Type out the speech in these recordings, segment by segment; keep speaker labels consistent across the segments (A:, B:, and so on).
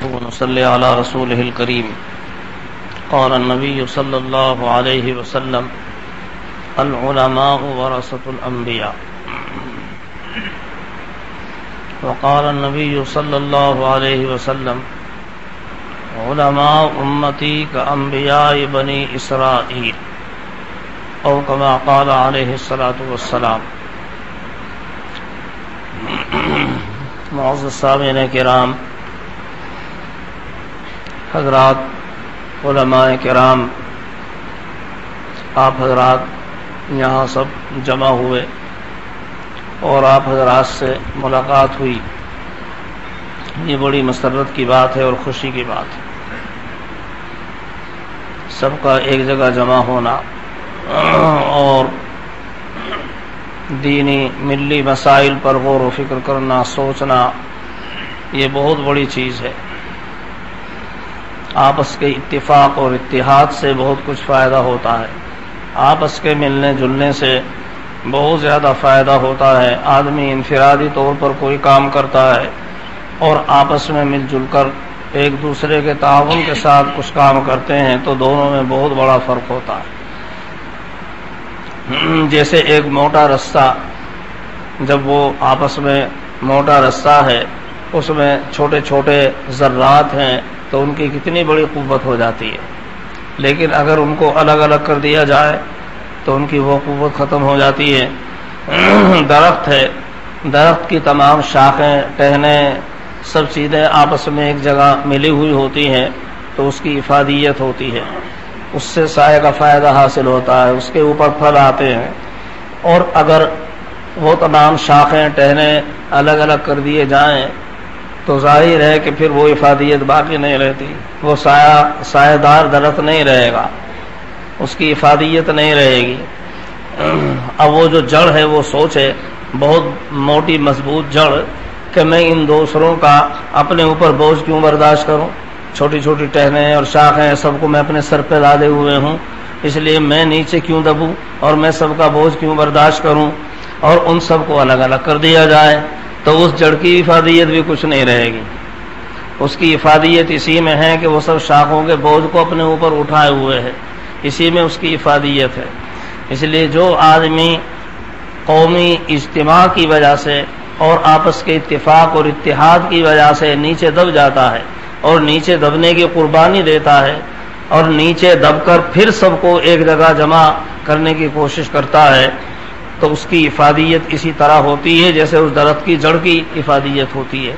A: ونصلي على رسوله الكريم. قال النبي صلى الله عليه وسلم: العلماء ورثة الأنبياء. وقال النبي صلى الله عليه وسلم: علماء أمتي كأنبياء بني إسرائيل، أو كما قال عليه الصلاة والسلام. معزز سامعین کرام، حضرات علماء کرام، آپ حضرات یہاں سب جمع ہوئے اور آپ حضرات سے ملاقات ہوئی، یہ بڑی مسرت کی بات ہے اور خوشی کی بات ہے. سب کا ایک جگہ جمع ہونا اور دینی ملی مسائل پر غور و فکر کرنا، سوچنا، یہ بہت بڑی چیز ہے. آپس کے اتفاق اور اتحاد سے بہت کچھ فائدہ ہوتا ہے. آپس کے ملنے جلنے سے بہت زیادہ فائدہ ہوتا ہے. آدمی انفرادی طور پر کوئی کام کرتا ہے اور آپس میں مل جل کر ایک دوسرے کے تعاون کے ساتھ کچھ کام کرتے ہیں تو دونوں میں بہت بڑا فرق ہوتا ہے. جیسے ایک موٹا رستہ، جب وہ آپس میں موٹا رستہ ہے، اس میں چھوٹے چھوٹے ذرات ہیں تو ان کی کتنی بڑی قوت ہو جاتی ہے، لیکن اگر ان کو الگ الگ کر دیا جائے تو ان کی وہ قوت ختم ہو جاتی ہے. درخت ہے، درخت کی تمام شاخیں، ٹہنیں، سب چیزیں آپس میں ایک جگہ ملی ہوئی ہوتی ہیں تو اس کی افادیت ہوتی ہے، اس سے سائے کا فائدہ حاصل ہوتا ہے، اس کے اوپر پھل آتے ہیں. اور اگر وہ تمام شاخیں، ٹہنیں الگ الگ کر دیے جائیں تو ظاہر ہے کہ پھر وہ افادیت باقی نہیں رہتی، وہ سایہ دار درخت نہیں رہے گا، اس کی افادیت نہیں رہے گی. اب وہ جو جڑ ہے وہ سوچے، بہت موٹی مضبوط جڑ، کہ میں ان دوسروں کا اپنے اوپر بوجھ کیوں برداشت کروں. چھوٹی چھوٹی ٹہنیں اور شاخیں سب کو میں اپنے سر پہ لادے ہوئے ہوں، اس لیے میں نیچے کیوں دبوں اور میں سب کا بوجھ کیوں برداشت کروں. اور ان سب کو الگ الگ کر دیا جائے تو اس جڑ کی افادیت بھی کچھ نہیں رہے گی. اس کی افادیت اسی میں ہے کہ وہ سب شاخوں کے بوجھ کو اپنے اوپر اٹھائے ہوئے ہے، اسی میں اس کی افادیت ہے. اس لیے جو آدمی قومی اجتماع کی وجہ سے اور آپس کے اتفاق اور اتحاد کی وجہ سے نیچے دب جاتا ہے اور نیچے دبنے کی قربانی دیتا ہے اور نیچے دب کر پھر سب کو ایک جگہ جمع کرنے کی کوشش کرتا ہے تو اس کی افادیت اسی طرح ہوتی ہے جیسے اس درخت کی جڑ کی افادیت ہوتی ہے.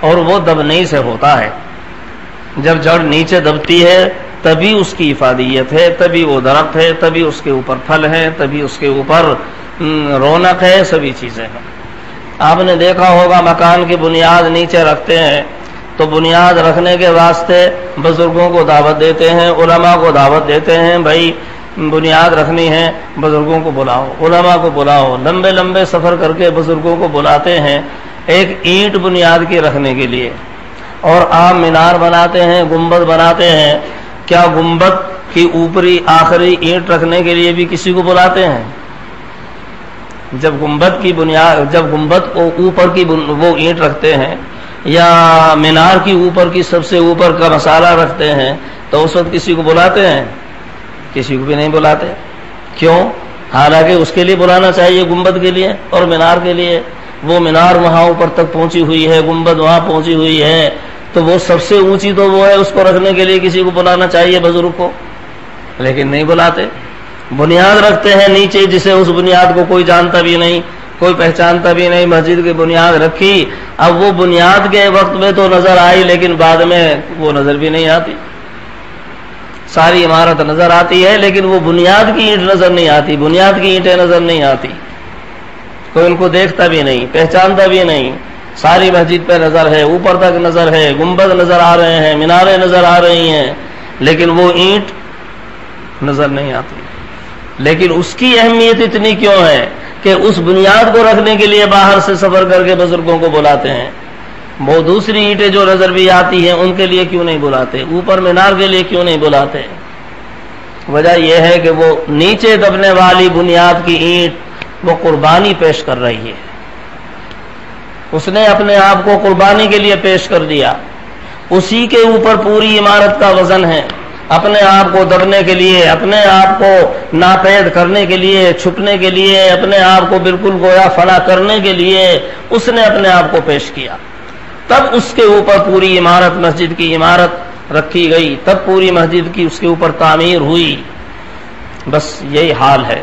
A: اور وہ دبنے سے ہوتا ہے. جب جڑ نیچے دبتی ہے تبھی اس کی افادیت ہے، تبھی وہ درخت ہے، تبھی اس کے اوپر پھل ہے، تبھی اس کے اوپر رونق ہے، سبھی چیزیں ہیں. آپ نے دیکھا ہوگا مکان کی بنیاد نیچے رکھتے ہیں تو بنیاد رکھنے کے واسطے بزرگوں کو دعوت دیتے ہیں، علماء کو دعوت دیتے ہیں، بھائی بنیاد رکھنی ہے، بزرگوں کو بلاؤ، علماء کو بلاؤ. لمبے لمبے سفر کر کے بزرگوں کو بلاتے ہیں ایک اینٹ بنیاد کی رکھنے کے لیے. اور عام مینار بناتے ہیں، گنبد بناتے ہیں. کیا گنبد کی اوپری آخری اینٹ رکھنے کے لیے بھی کسی کو بلاتے ہیں؟ جب گنبد کی بنیاد، جب گنبد کو اوپر کی وہ اینٹ رکھتے ہیں یا مینار کی اوپر کی سب سے اوپر کا مسالہ رکھتے ہیں تو اس وقت کسی کو بلاتے ہیں؟ کسی کو بھی نہیں بلاتے. کیوں؟ حالانکہ اس کے لیے بلانا چاہیے، گنبد کے لیے اور مینار کے لیے. وہ مینار وہاں اوپر تک پہنچی ہوئی ہے، گنبد وہاں پہنچی ہوئی ہے، تو وہ سب سے اونچی تو وہ ہے، اس کو رکھنے کے لیے کسی کو بلانا چاہیے، بزرگ کو، لیکن نہیں بلاتے. بنیاد رکھتے ہیں نیچے جسے اس بنیاد کو کوئی جانتا بھی نہیں، کوئی پہچانتا بھی نہیں. مسجد کی بنیاد رکھی، اب وہ بنیاد کے وقت میں تو نظر آئی لیکن بعد میں وہ نظر بھی نہیں آتی. ساری عمارت نظر آتی ہے لیکن وہ بنیاد کی اینٹ نظر نہیں آتی، بنیاد کی اینٹیں نظر نہیں آتی. کوئی ان کو دیکھتا بھی نہیں، پہچانتا بھی نہیں. ساری مسجد پہ نظر ہے، اوپر تک نظر ہے، گنبد نظر آ رہے ہیں، میناریں نظر آ رہی ہیں، لیکن وہ اینٹ نظر نہیں آتی. لیکن اس کی اہمیت اتنی کیوں ہے کہ اس بنیاد کو رکھنے کے لیے باہر سے سفر کر کے بزرگوں کو بلاتے ہیں. وہ دوسری اینٹیں جو نظر بھی آتی ہیں ان کے لیے کیوں نہیں بلاتے؟ اوپر مینار کے لیے کیوں نہیں بلاتے؟ وجہ یہ ہے کہ وہ نیچے دبنے والی بنیاد کی اینٹ وہ قربانی پیش کر رہی ہے. اس نے اپنے آپ کو قربانی کے لیے پیش کر دیا. اسی کے اوپر پوری عمارت کا وزن ہے. اپنے آپ کو دبنے کے لیے، اپنے آپ کو ناپید کرنے کے لیے، چھپنے کے لیے، اپنے آپ کو بالکل گویا فنا کرنے کے لیے اس نے اپنے آپ کو پیش کیا. تب اس کے اوپر پوری عمارت، مسجد کی عمارت رکھی گئی، تب پوری مسجد کی اس کے اوپر تعمیر ہوئی. بس یہی حال ہے.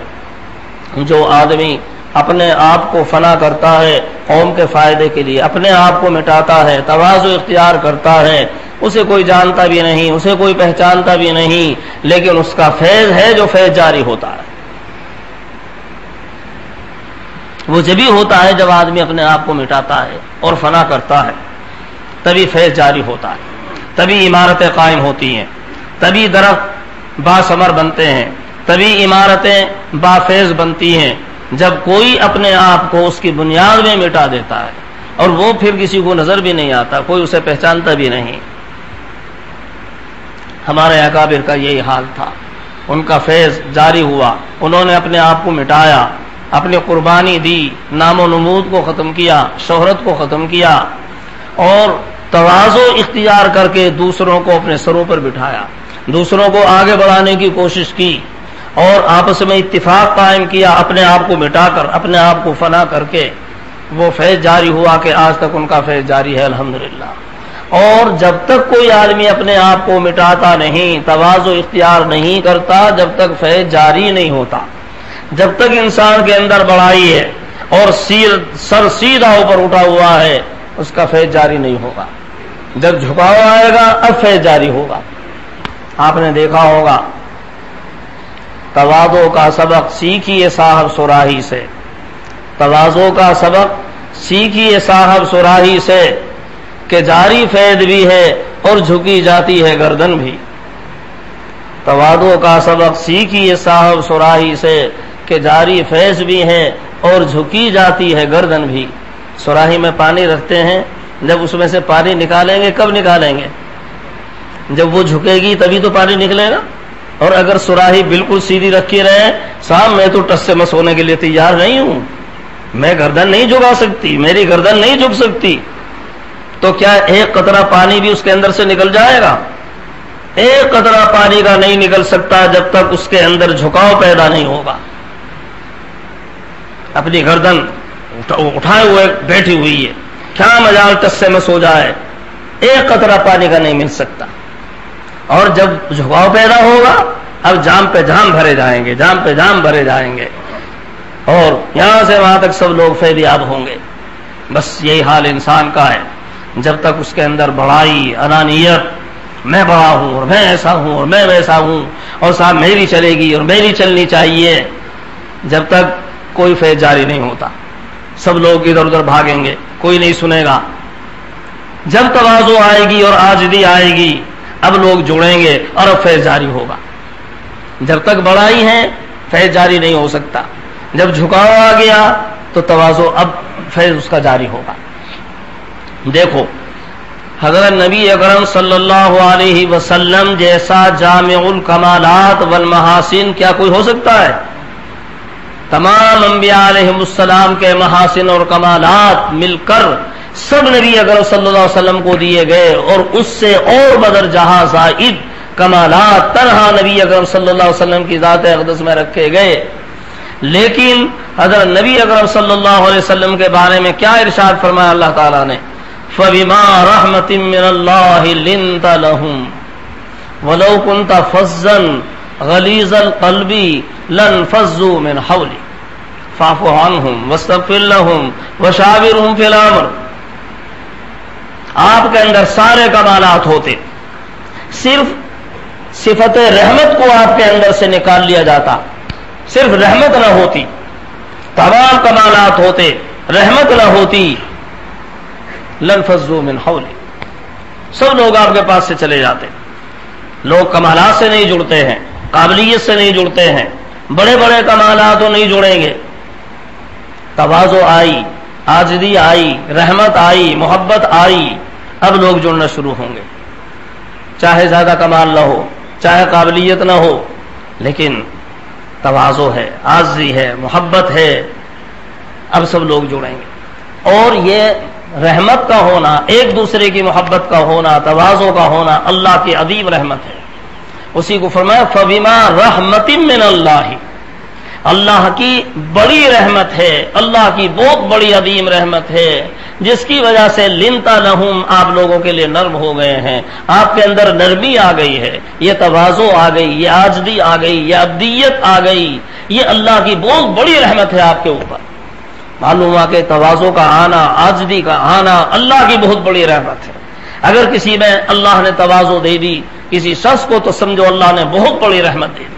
A: جو آدمی اپنے آپ کو فنا کرتا ہے قوم کے فائدے کے لیے، اپنے آپ کو مٹاتا ہے، تواضع اختیار کرتا ہے، اسے کوئی جانتا بھی نہیں، اسے کوئی پہچانتا بھی نہیں، لیکن اس کا فیض ہے جو فیض جاری ہوتا ہے. وہ جبھی ہوتا ہے جب آدمی اپنے آپ کو مٹاتا ہے اور فنا کرتا ہے، تبھی فیض جاری ہوتا ہے، تبھی عمارتیں قائم ہوتی ہیں، تبھی درخت باثمر بنتے ہیں، تبھی عمارتیں بافیض بنتی ہیں. جب کوئی اپنے آپ کو اس کی بنیاد میں مٹا دیتا ہے اور وہ پھر کسی کو نظر بھی نہیں آتا، کوئی اسے پہچانتا بھی نہیں. ہمارے اکابر کا یہی حال تھا. ان کا فیض جاری ہوا، انہوں نے اپنے آپ کو مٹایا، اپنی قربانی دی، نام و نمود کو ختم کیا، شہرت کو ختم کیا، اور تواضع اختیار کر کے دوسروں کو اپنے سروں پر بٹھایا، دوسروں کو آگے بڑھانے کی کوشش کی، اور آپس میں اتفاق قائم کیا. اپنے آپ کو مٹا کر، اپنے آپ کو فنا کر کے وہ فیض جاری ہوا کہ آج تک ان کا فیض جاری ہے الحمدللہ. اور جب تک کوئی آدمی اپنے آپ کو مٹاتا نہیں، تواضع اختیار نہیں کرتا، جب تک فیض جاری نہیں ہوتا. جب تک انسان کے اندر بڑائی ہے اور سر سیدھا اوپر اٹھا ہوا ہے، اس کا فیض جاری نہیں ہوگا. جب جھکاؤ آئے گا اب فیض جاری ہوگا. آپ نے دیکھا ہوگا تواضع کا سبق سیکھیے صاحب صراحی سے، تواضع کا سبق سیکھیے صاحب صراحی سے کہ جاری فیض بھی ہے اور جھکی جاتی ہے گردن بھی. تواضع کا سبق سیکھیے صاحب صراحی سے کہ جاری فیض بھی ہے اور جھکی جاتی ہے گردن بھی. صراحی میں پانی رکھتے ہیں، جب اس میں سے پانی نکالیں گے کب نکالیں گے؟ جب وہ جھکے گی تبھی تو پانی نکلے گا. اور اگر صراحی بالکل سیدھی رکھی رہے، صاحب میں تو ٹس سے مس ہونے کے لیے تیار نہیں ہوں، میں گردن نہیں جھکا سکتی، میری گردن نہیں جھک سکتی، تو کیا ایک قطرہ پانی بھی اس کے اندر سے نکل جائے گا؟ ایک قطرہ پانی کا نہیں نکل سکتا جب تک اس کے اندر جھکاؤ پیدا نہیں ہوگا. اپنی گردن اٹھائے ہوئے بیٹھی ہوئی ہے، کیا مجال ٹس سے مس ہو جائے، ایک قطرہ پانی کا نہیں مل سکتا. اور جب جھکاؤ پیدا ہوگا اب جام پہ جام بھرے جائیں گے، جام پہ جام بھرے جائیں گے، اور یہاں سے وہاں تک سب لوگ فیض یاب ہوں گے. بس یہی حال انسان کا ہے. جب تک اس کے اندر بڑائی، انانیت، میں بڑا ہوں اور میں ایسا ہوں اور میں ویسا ہوں اور صاحب میری چلے گی اور میری چلنی چاہیے، جب تک کوئی فیض جاری نہیں ہوتا. سب لوگ ادھر ادھر بھاگیں گے، کوئی نہیں سنے گا. جب تواضع آئے گی اور عاجزی آئے گی اب لوگ جڑیں گے اور اب فیض جاری ہوگا. جب تک بڑائی ہے فیض جاری نہیں ہو سکتا. جب جھکاؤ آ گیا تو تواضع، اب فیض اس کا جاری ہوگا. دیکھو حضرت نبی اکرم صلی اللہ علیہ وسلم جیسا جامع الکمالات والمحاسن کیا کوئی ہو سکتا ہے؟ تمام انبیاء علیہ السلام کے محاسن اور کمالات مل کر سب نبی اکرم صلی اللہ علیہ وسلم کو دیے گئے، اور اس سے اور بدر جہاں زائد کمالات تنہا نبی اکرم صلی اللہ علیہ وسلم کی ذات اقدس میں رکھے گئے. لیکن حضرت نبی اکرم صلی اللہ علیہ وسلم کے بارے میں کیا ارشاد فرمایا اللہ تعالیٰ نے؟ فَبِمَا رَحْمَةٍ مِّنَ اللَّهِ لِنْتَ لَهُمْ وَلَوْ كُنْتَ فَظًّا غَلِيظَ الْقَلْبِ لَانفَضُّوا مِنْ حَوْلِكَ فَاعْفُ عَنْهُمْ وَاسْتَغْفِرْ لَهُمْ وَشَاوِرْهُمْ فِي الْأَمْرِ. آپ کے اندر سارے کمالات ہوتے، صرف صفت رحمت کو آپ کے اندر سے نکال لیا جاتا، صرف رحمت نہ ہوتی، تمام کمالات ہوتے، رحمت نہ ہوتی، لنفضوا من حولی، سب لوگ آپ کے پاس سے چلے جاتے. لوگ کمالات سے نہیں جڑتے ہیں، قابلیت سے نہیں جڑتے ہیں، بڑے بڑے کمالات تو نہیں جڑیں گے. تواضع آئی، عاجزی آئی، رحمت آئی، محبت آئی، اب لوگ جڑنا شروع ہوں گے. چاہے زیادہ کمال نہ ہو، چاہے قابلیت نہ ہو، لیکن تواضع ہے، عاجزی ہے، محبت ہے، اب سب لوگ جڑیں گے. اور یہ رحمت کا ہونا، ایک دوسرے کی محبت کا ہونا، تواضع کا ہونا اللہ کی عظیم رحمت ہے۔ اسی کو فرمایا فبما رحمت من اللہ، اللہ کی بڑی رحمت ہے، اللہ کی بہت بڑی عظیم رحمت ہے، جس کی وجہ سے لنت لہم، آپ لوگوں کے لیے نرم ہو گئے ہیں، آپ کے اندر نرمی آ گئی ہے، یہ تواضع آ گئی، یہ عاجزی آ گئی، یہ ابدیت آ گئی، یہ اللہ کی بہت بڑی رحمت ہے آپ کے اوپر۔ معلوم ہوا کہ تواضع کا آنا، عاجزی کا آنا اللہ کی بہت بڑی رحمت ہے۔ اگر کسی میں اللہ نے تواضع دے دی کسی شخص کو، تو سمجھو اللہ نے بہت بڑی رحمت دے دی،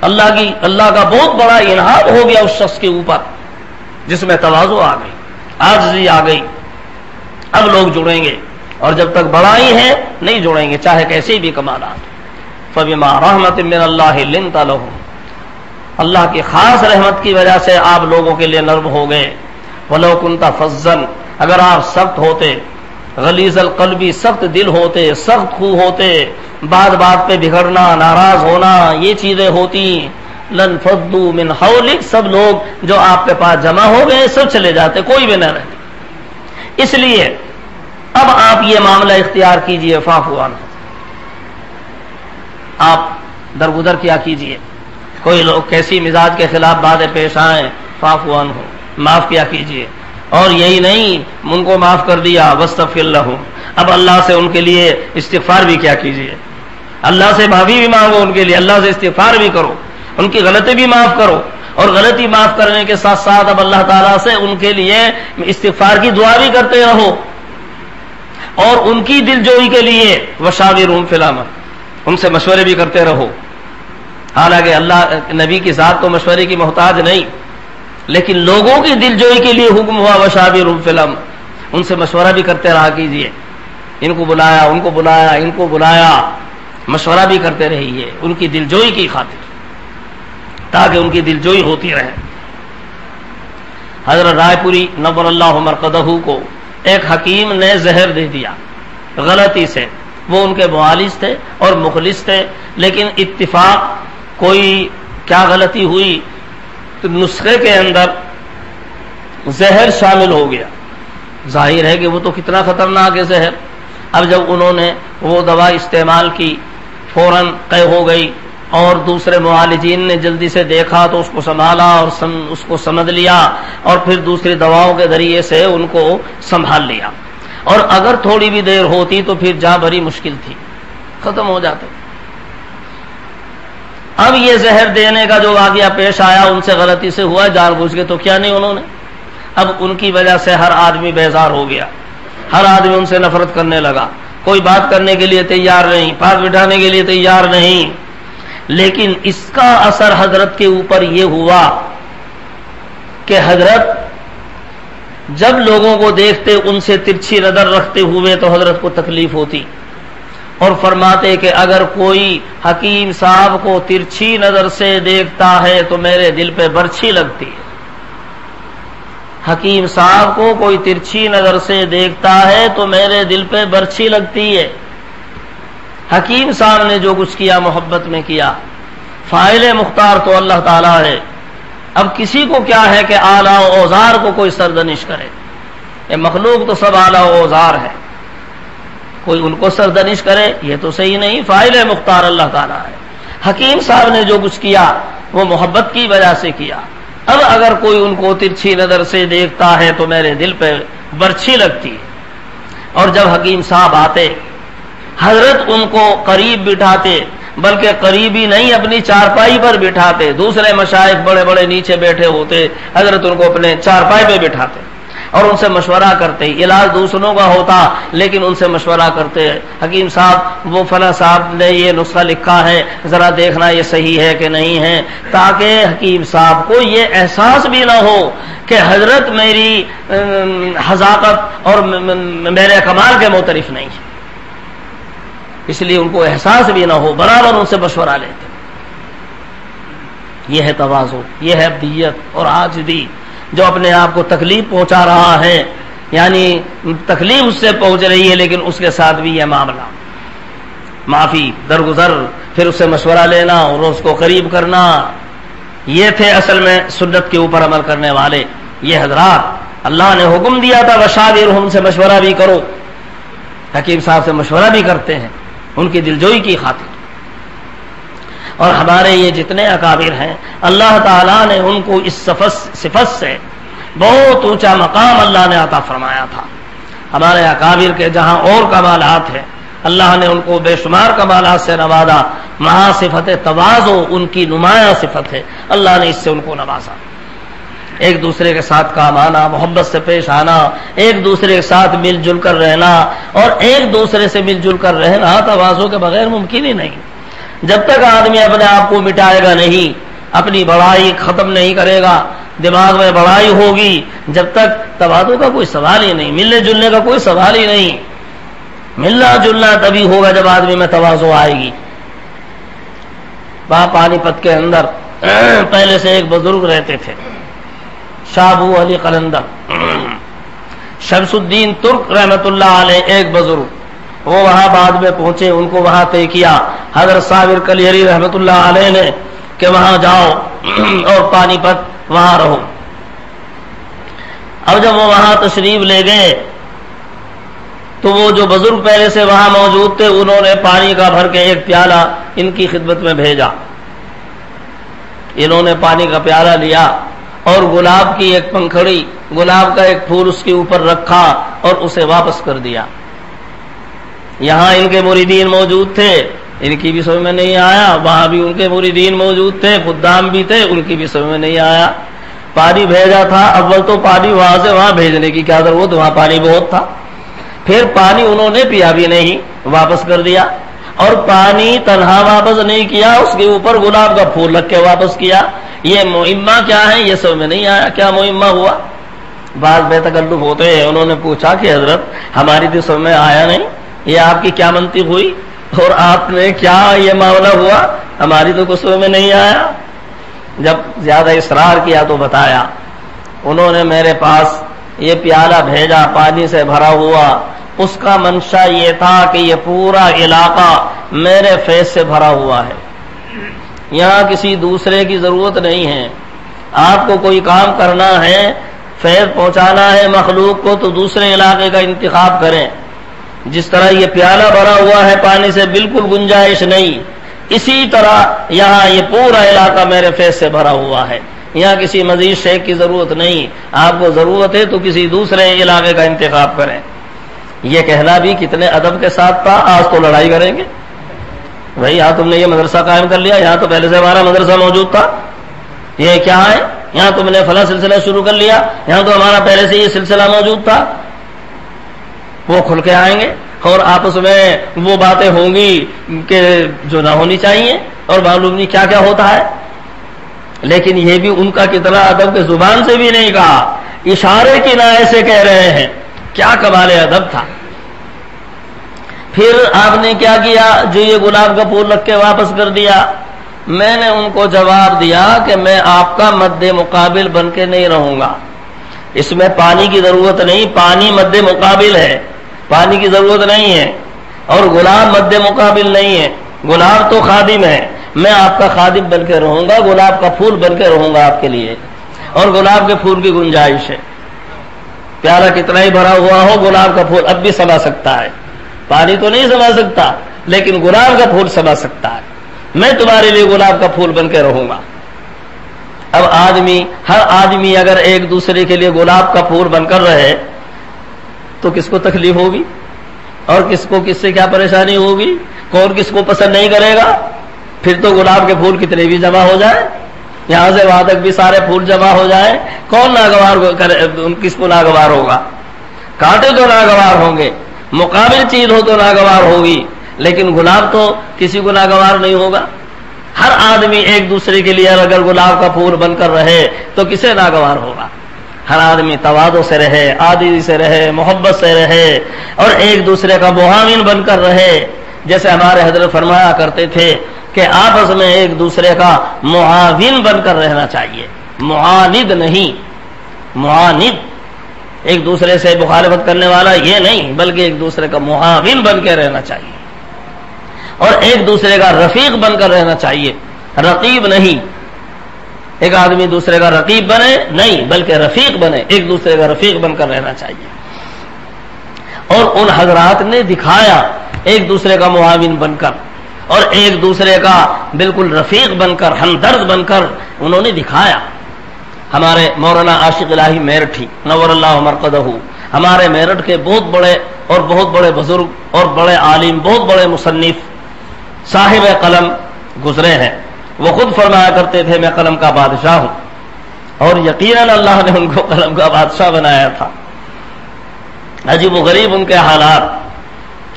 A: اللہ کا بہت بڑا انعام ہو گیا اس شخص کے اوپر جس میں تواضع آ گئی، عاجزی آ گئی۔ اب لوگ جڑیں گے، اور جب تک بڑائی ہے نہیں جڑیں گے، چاہے کیسے بھی کمالات۔ فبما رحمت من اللہ لنت لہم، اللہ کی خاص رحمت کی وجہ سے آپ لوگوں کے لیے نرم ہو گئے۔ وَلَوْ كُنْتَ فَظًّا، اگر آپ سخت ہوتے، غلیظ القلبی، سخت دل ہوتے، سخت خو ہوتے، بات بات پہ بگڑنا، ناراض ہونا، یہ چیزیں ہوتی، لَانْفَضُّوا مِنْ حَوْلِكَ، سب لوگ جو آپ کے پاس جمع ہو گئے سب چلے جاتے، کوئی بھی نہ رہتے۔ اس لیے اب آپ یہ معاملہ اختیار کیجئے، فاعفوا عنہم، آپ درگزر کیا کیجئے۔ کوئی لوگ کیسی مزاج کے خلاف باتیں پیش آئیں، فاعفوا عنہم، معاف کیا کیجئے۔ اور یہی نہیں، ان کو معاف کر دیا، واستغفر لہم، اب اللہ سے ان کے لیے استغفار بھی کیا کیجئے، اللہ سے معافی بھی مانگو ان کے لیے، اللہ سے استغفار بھی کرو، ان کی غلطی بھی معاف کرو، اور غلطی معاف کرنے کے ساتھ ساتھ اب اللہ تعالیٰ سے ان کے لیے استغفار کی دعا بھی کرتے رہو، اور ان کی دل جوئی کے لیے وشاورہم فی الامر، ان سے مشورے بھی کرتے رہو۔ حالانکہ اللہ نبی کی ذات تو مشورے کی محتاج نہیں، لیکن لوگوں کی دل جوئی کے لیے حکم ہوا وشاورہم فی الامر، ان سے مشورہ بھی کرتے رہا کیجیے، ان کو بلایا، ان کو بلایا، ان کو بلایا، مشورہ بھی کرتے رہیے ان کی دل جوئی کی خاطر، تاکہ ان کی دل جوئی ہوتی رہے۔ حضرت رائے پوری نور اللہ مرقدہ کو ایک حکیم نے زہر دے دیا غلطی سے، وہ ان کے معالج تھے اور مخلص تھے، لیکن اتفاق کوئی کیا غلطی ہوئی، تو نسخے کے اندر زہر شامل ہو گیا۔ ظاہر ہے کہ وہ تو کتنا خطرناک ہے زہر۔ اب جب انہوں نے وہ دوا استعمال کی، فوراً قے ہو گئی، اور دوسرے معالجین نے جلدی سے دیکھا تو اس کو سنبھالا اور اس کو سمجھ لیا، اور پھر دوسری دواؤں کے ذریعے سے ان کو سنبھال لیا، اور اگر تھوڑی بھی دیر ہوتی تو پھر جاں بھری مشکل تھی، ختم ہو جاتے۔ اب یہ زہر دینے کا جو واقعہ پیش آیا ان سے غلطی سے ہوا، جان بوجھ کے تو کیا نہیں انہوں نے، اب ان کی وجہ سے ہر آدمی بیزار ہو گیا، ہر آدمی ان سے نفرت کرنے لگا، کوئی بات کرنے کے لیے تیار نہیں، پاس بٹھانے کے لیے تیار نہیں۔ لیکن اس کا اثر حضرت کے اوپر یہ ہوا کہ حضرت جب لوگوں کو دیکھتے ان سے ترچھی نظر رکھتے ہوئے تو حضرت کو تکلیف ہوتی، اور فرماتے کہ اگر کوئی حکیم صاحب کو ترچھی نظر سے دیکھتا ہے تو میرے دل پہ برچھی لگتی ہے، حکیم صاحب کو کوئی ترچھی نظر سے دیکھتا ہے تو میرے دل پہ برچھی لگتی ہے۔ حکیم صاحب نے جو کچھ کیا محبت میں کیا، فاعل مختار تو اللہ تعالیٰ ہے۔ اب کسی کو کیا ہے کہ اعلیٰ و اوزار کو کوئی سرزنش کرے، یہ مخلوق تو سب اعلیٰ و اوزار ہے، کوئی ان کو سرزنش کرے یہ تو صحیح نہیں، فاعل مختار اللہ تعالیٰ ہے۔ حکیم صاحب نے جو کچھ کیا وہ محبت کی وجہ سے کیا، اب اگر کوئی ان کو ترچھی نظر سے دیکھتا ہے تو میرے دل پہ برچھی لگتی ہے۔ اور جب حکیم صاحب آتے حضرت ان کو قریب بٹھاتے، بلکہ قریبی نہیں اپنی چارپائی پر بٹھاتے، دوسرے مشائخ بڑے بڑے نیچے بیٹھے ہوتے، حضرت ان کو اپنے چارپائی پہ بٹھاتے اور ان سے مشورہ کرتے، علاج دوسروں کا ہوتا لیکن ان سے مشورہ کرتے، حکیم صاحب وہ فلاں صاحب نے یہ نسخہ لکھا ہے ذرا دیکھنا یہ صحیح ہے کہ نہیں ہے، تاکہ حکیم صاحب کو یہ احساس بھی نہ ہو کہ حضرت میری حذاقت اور میرے کمال کے معترف نہیں ہے، اس لیے ان کو احساس بھی نہ ہو، برابر ان سے مشورہ لیتے۔ یہ ہے تواضع، یہ ہے ابدیت اور عاجزی، جو اپنے آپ کو تکلیف پہنچا رہا ہے، یعنی تکلیف اس سے پہنچ رہی ہے لیکن اس کے ساتھ بھی یہ معاملہ معافی، درگزر، پھر اس سے مشورہ لینا اور اس کو قریب کرنا، یہ تھے اصل میں سنت کے اوپر عمل کرنے والے یہ حضرات۔ اللہ نے حکم دیا تھا وشاورہم سے مشورہ بھی کرو، حکیم صاحب سے مشورہ بھی کرتے ہیں ان کی دلجوئی کی خاطر. اور ہمارے یہ جتنے اکابر ہیں اللہ تعالیٰ نے ان کو اس صفت سے بہت اونچا مقام اللہ نے عطا فرمایا تھا. ہمارے اکابر کے جہاں اور کمالات ہیں اللہ نے ان کو بے شمار کمالات سے نوازا، وہاں صفت تواضع ان کی نمایاں صفت ہے، اللہ نے اس سے ان کو نوازا. ایک دوسرے کے ساتھ کام آنا، محبت سے پیش آنا، ایک دوسرے کے ساتھ مل جل کر رہنا، اور ایک دوسرے سے مل جل کر رہنا تواضع کے بغیر ممکن ہی نہیں. جب تک آدمی اپنے آپ کو مٹائے گا نہیں، اپنی بڑائی ختم نہیں کرے گا، دماغ میں بڑائی ہوگی، جب تک تواضع کا کوئی سوال ہی نہیں، ملنے جلنے کا کوئی سوال ہی نہیں. ملنا جلنا تبھی ہوگا جب آدمی میں تواضع آئے گی. وہاں پانی پت کے اندر پہلے سے ایک بزرگ رہتے تھے، شاہ ابو علی قلندر، شمس الدین ترک رحمت اللہ علیہ ایک بزرگ. وہ وہاں بعد میں پہنچے، ان کو وہاں طے کیا حضرت صابر کلیری رحمت اللہ علیہ نے کہ وہاں جاؤ اور پانی پت وہاں رہو. اب جب وہ وہاں تشریف لے گئے تو وہ جو بزرگ پہلے سے وہاں موجود تھے انہوں نے پانی کا بھر کے ایک پیالہ ان کی خدمت میں بھیجا. انہوں نے پانی کا پیالہ لیا اور گلاب کی ایک پنکھڑی، گلاب کا ایک پھول اس کے اوپر رکھا اور اسے واپس کر دیا. یہاں ان کے مریدین موجود تھے، ان کی بھی سمجھ میں نہیں آیا، وہاں بھی ان کے مریدین موجود تھے، خدام بھی تھے، ان کی بھی سمجھ میں نہیں آیا. پانی بھیجا تھا، اول تو پانی وہاں سے وہاں بھیجنے کی کیا ضرورت، وہاں پانی بہت تھا. پھر پانی انہوں نے پیا بھی نہیں، واپس کر دیا. اور پانی تنہا واپس نہیں کیا، اس کے اوپر گلاب کا پھول رکھ کے واپس کیا. یہ معمہ کیا ہے یہ سمجھ میں نہیں آیا، کیا معمہ ہوا. بعض بے تکلف ہوتے ہیں، انہوں نے پوچھا کہ حضرت ہماری تو سمجھ میں آیا نہیں، یہ آپ کی کیا منطق ہوئی اور آپ نے کیا یہ معاملہ ہوا، ہماری تو کچھ سمجھ میں نہیں آیا. جب زیادہ اصرار کیا تو بتایا. انہوں نے میرے پاس یہ پیالہ بھیجا پانی سے بھرا ہوا، اس کا منشا یہ تھا کہ یہ پورا علاقہ میرے فیض سے بھرا ہوا ہے، یہاں کسی دوسرے کی ضرورت نہیں ہے. آپ کو کوئی کام کرنا ہے، فیض پہنچانا ہے مخلوق کو، تو دوسرے علاقے کا انتخاب کریں. جس طرح یہ پیالہ بھرا ہوا ہے پانی سے بالکل گنجائش نہیں، اسی طرح یہاں یہ پورا علاقہ میرے فیض سے بھرا ہوا ہے، یہاں کسی مزید شے کی ضرورت نہیں. آپ کو ضرورت ہے تو کسی دوسرے علاقے کا انتخاب کریں. یہ کہنا بھی کتنے ادب کے ساتھ تھا. آج تو لڑائی کریں گے، بھائی یہاں تم نے یہ مدرسہ قائم کر لیا، یہاں تو پہلے سے ہمارا مدرسہ موجود تھا، یہ کیا ہے، یہاں تم نے فلاں سلسلہ شروع کر لیا، یہاں تو ہمارا پہلے سے یہ سلسلہ موجود تھا. وہ کھل کے آئیں گے اور آپس میں وہ باتیں ہوں گی کہ جو نہ ہونی چاہیے، اور معلوم نہیں کیا کیا ہوتا ہے. لیکن یہ بھی ان کا کتنا ادب کے زبان سے بھی نہیں کہا، اشارے کنایے سے کہہ رہے ہیں. کیا کمال ادب تھا. پھر آپ نے کیا کیا، جو یہ گلاب کا پھول رکھ کے واپس کر دیا. میں نے ان کو جواب دیا کہ میں آپ کا مد مقابل بن کے نہیں رہوں گا، اس میں پانی کی ضرورت نہیں، پانی مد مقابل ہے، پانی کی ضرورت نہیں ہے، اور گلاب مد مقابل نہیں ہے. گلاب تو خادم ہے، میں آپ کا خادم بن کے رہوں گا، گلاب کا پھول بن کے رہوں گا آپ کے لیے. اور گلاب کے پھول کی گنجائش ہے، پیالہ کتنا ہی بھرا ہوا ہو گلاب کا پھول اب بھی سما سکتا ہے. پانی تو نہیں سما سکتا لیکن گلاب کا پھول سما سکتا ہے. میں تمہارے لیے گلاب کا پھول بن کے رہوں گا. اب ہر آدمی اگر ایک دوسرے کے لیے گلاب کا پھول بن کر رہے تو کس کو تکلیف ہوگی اور کس سے کیا پریشانی ہوگی، کون کس کو پسند نہیں کرے گا. پھر تو گلاب کے پھول کتنے بھی جمع ہو جائیں، یہاں سے وہاں تک بھی سارے پھول جمع ہو جائیں، کون ناگوار کس کو ناگوار ہوگا. کانٹے تو ناگوار ہوں گے، مقابل چیز ہو تو ناگوار ہوگی، لیکن گلاب تو کسی کو ناگوار نہیں ہوگا. ہر آدمی ایک دوسرے کے لیے اگر گلاب کا پھول بن کر رہے تو کسے ناگوار ہوگا. ہر آدمی تواضع سے رہے، عاجزی سے رہے، محبت سے رہے، اور ایک دوسرے کا معاون بن کر رہے. جیسے ہمارے حضرت فرمایا کرتے تھے کہ آپس میں ایک دوسرے کا معاون بن کر رہنا چاہیے، معاند نہیں. معاند ایک دوسرے سے مخالفت کرنے والا یہ نہیں، بلکہ ایک دوسرے کا معاون بن کے رہنا چاہیے، اور ایک دوسرے کا رفیق بن کر رہنا چاہیے، رقیب نہیں. ایک آدمی دوسرے کا رقیب بنے نہیں، بلکہ رفیق بنے، ایک دوسرے کا رفیق بن کر رہنا چاہیے۔ اور ان حضرات نے دکھایا ایک دوسرے کا معاون بن کر اور ایک دوسرے کا بالکل رفیق بن کر، ہمدرد بن کر انہوں نے دکھایا۔ ہمارے مولانا عاشق الہی میرٹھی نور اللہ مرقدہ، ہمارے میرٹھ کے بہت بڑے بزرگ اور بڑے عالم، بہت بڑے مصنف، صاحب قلم گزرے ہیں۔ وہ خود فرمایا کرتے تھے میں قلم کا بادشاہ ہوں، اور یقیناً اللہ نے ان کو قلم کا بادشاہ بنایا تھا۔ عجیب و غریب ان کے حالات۔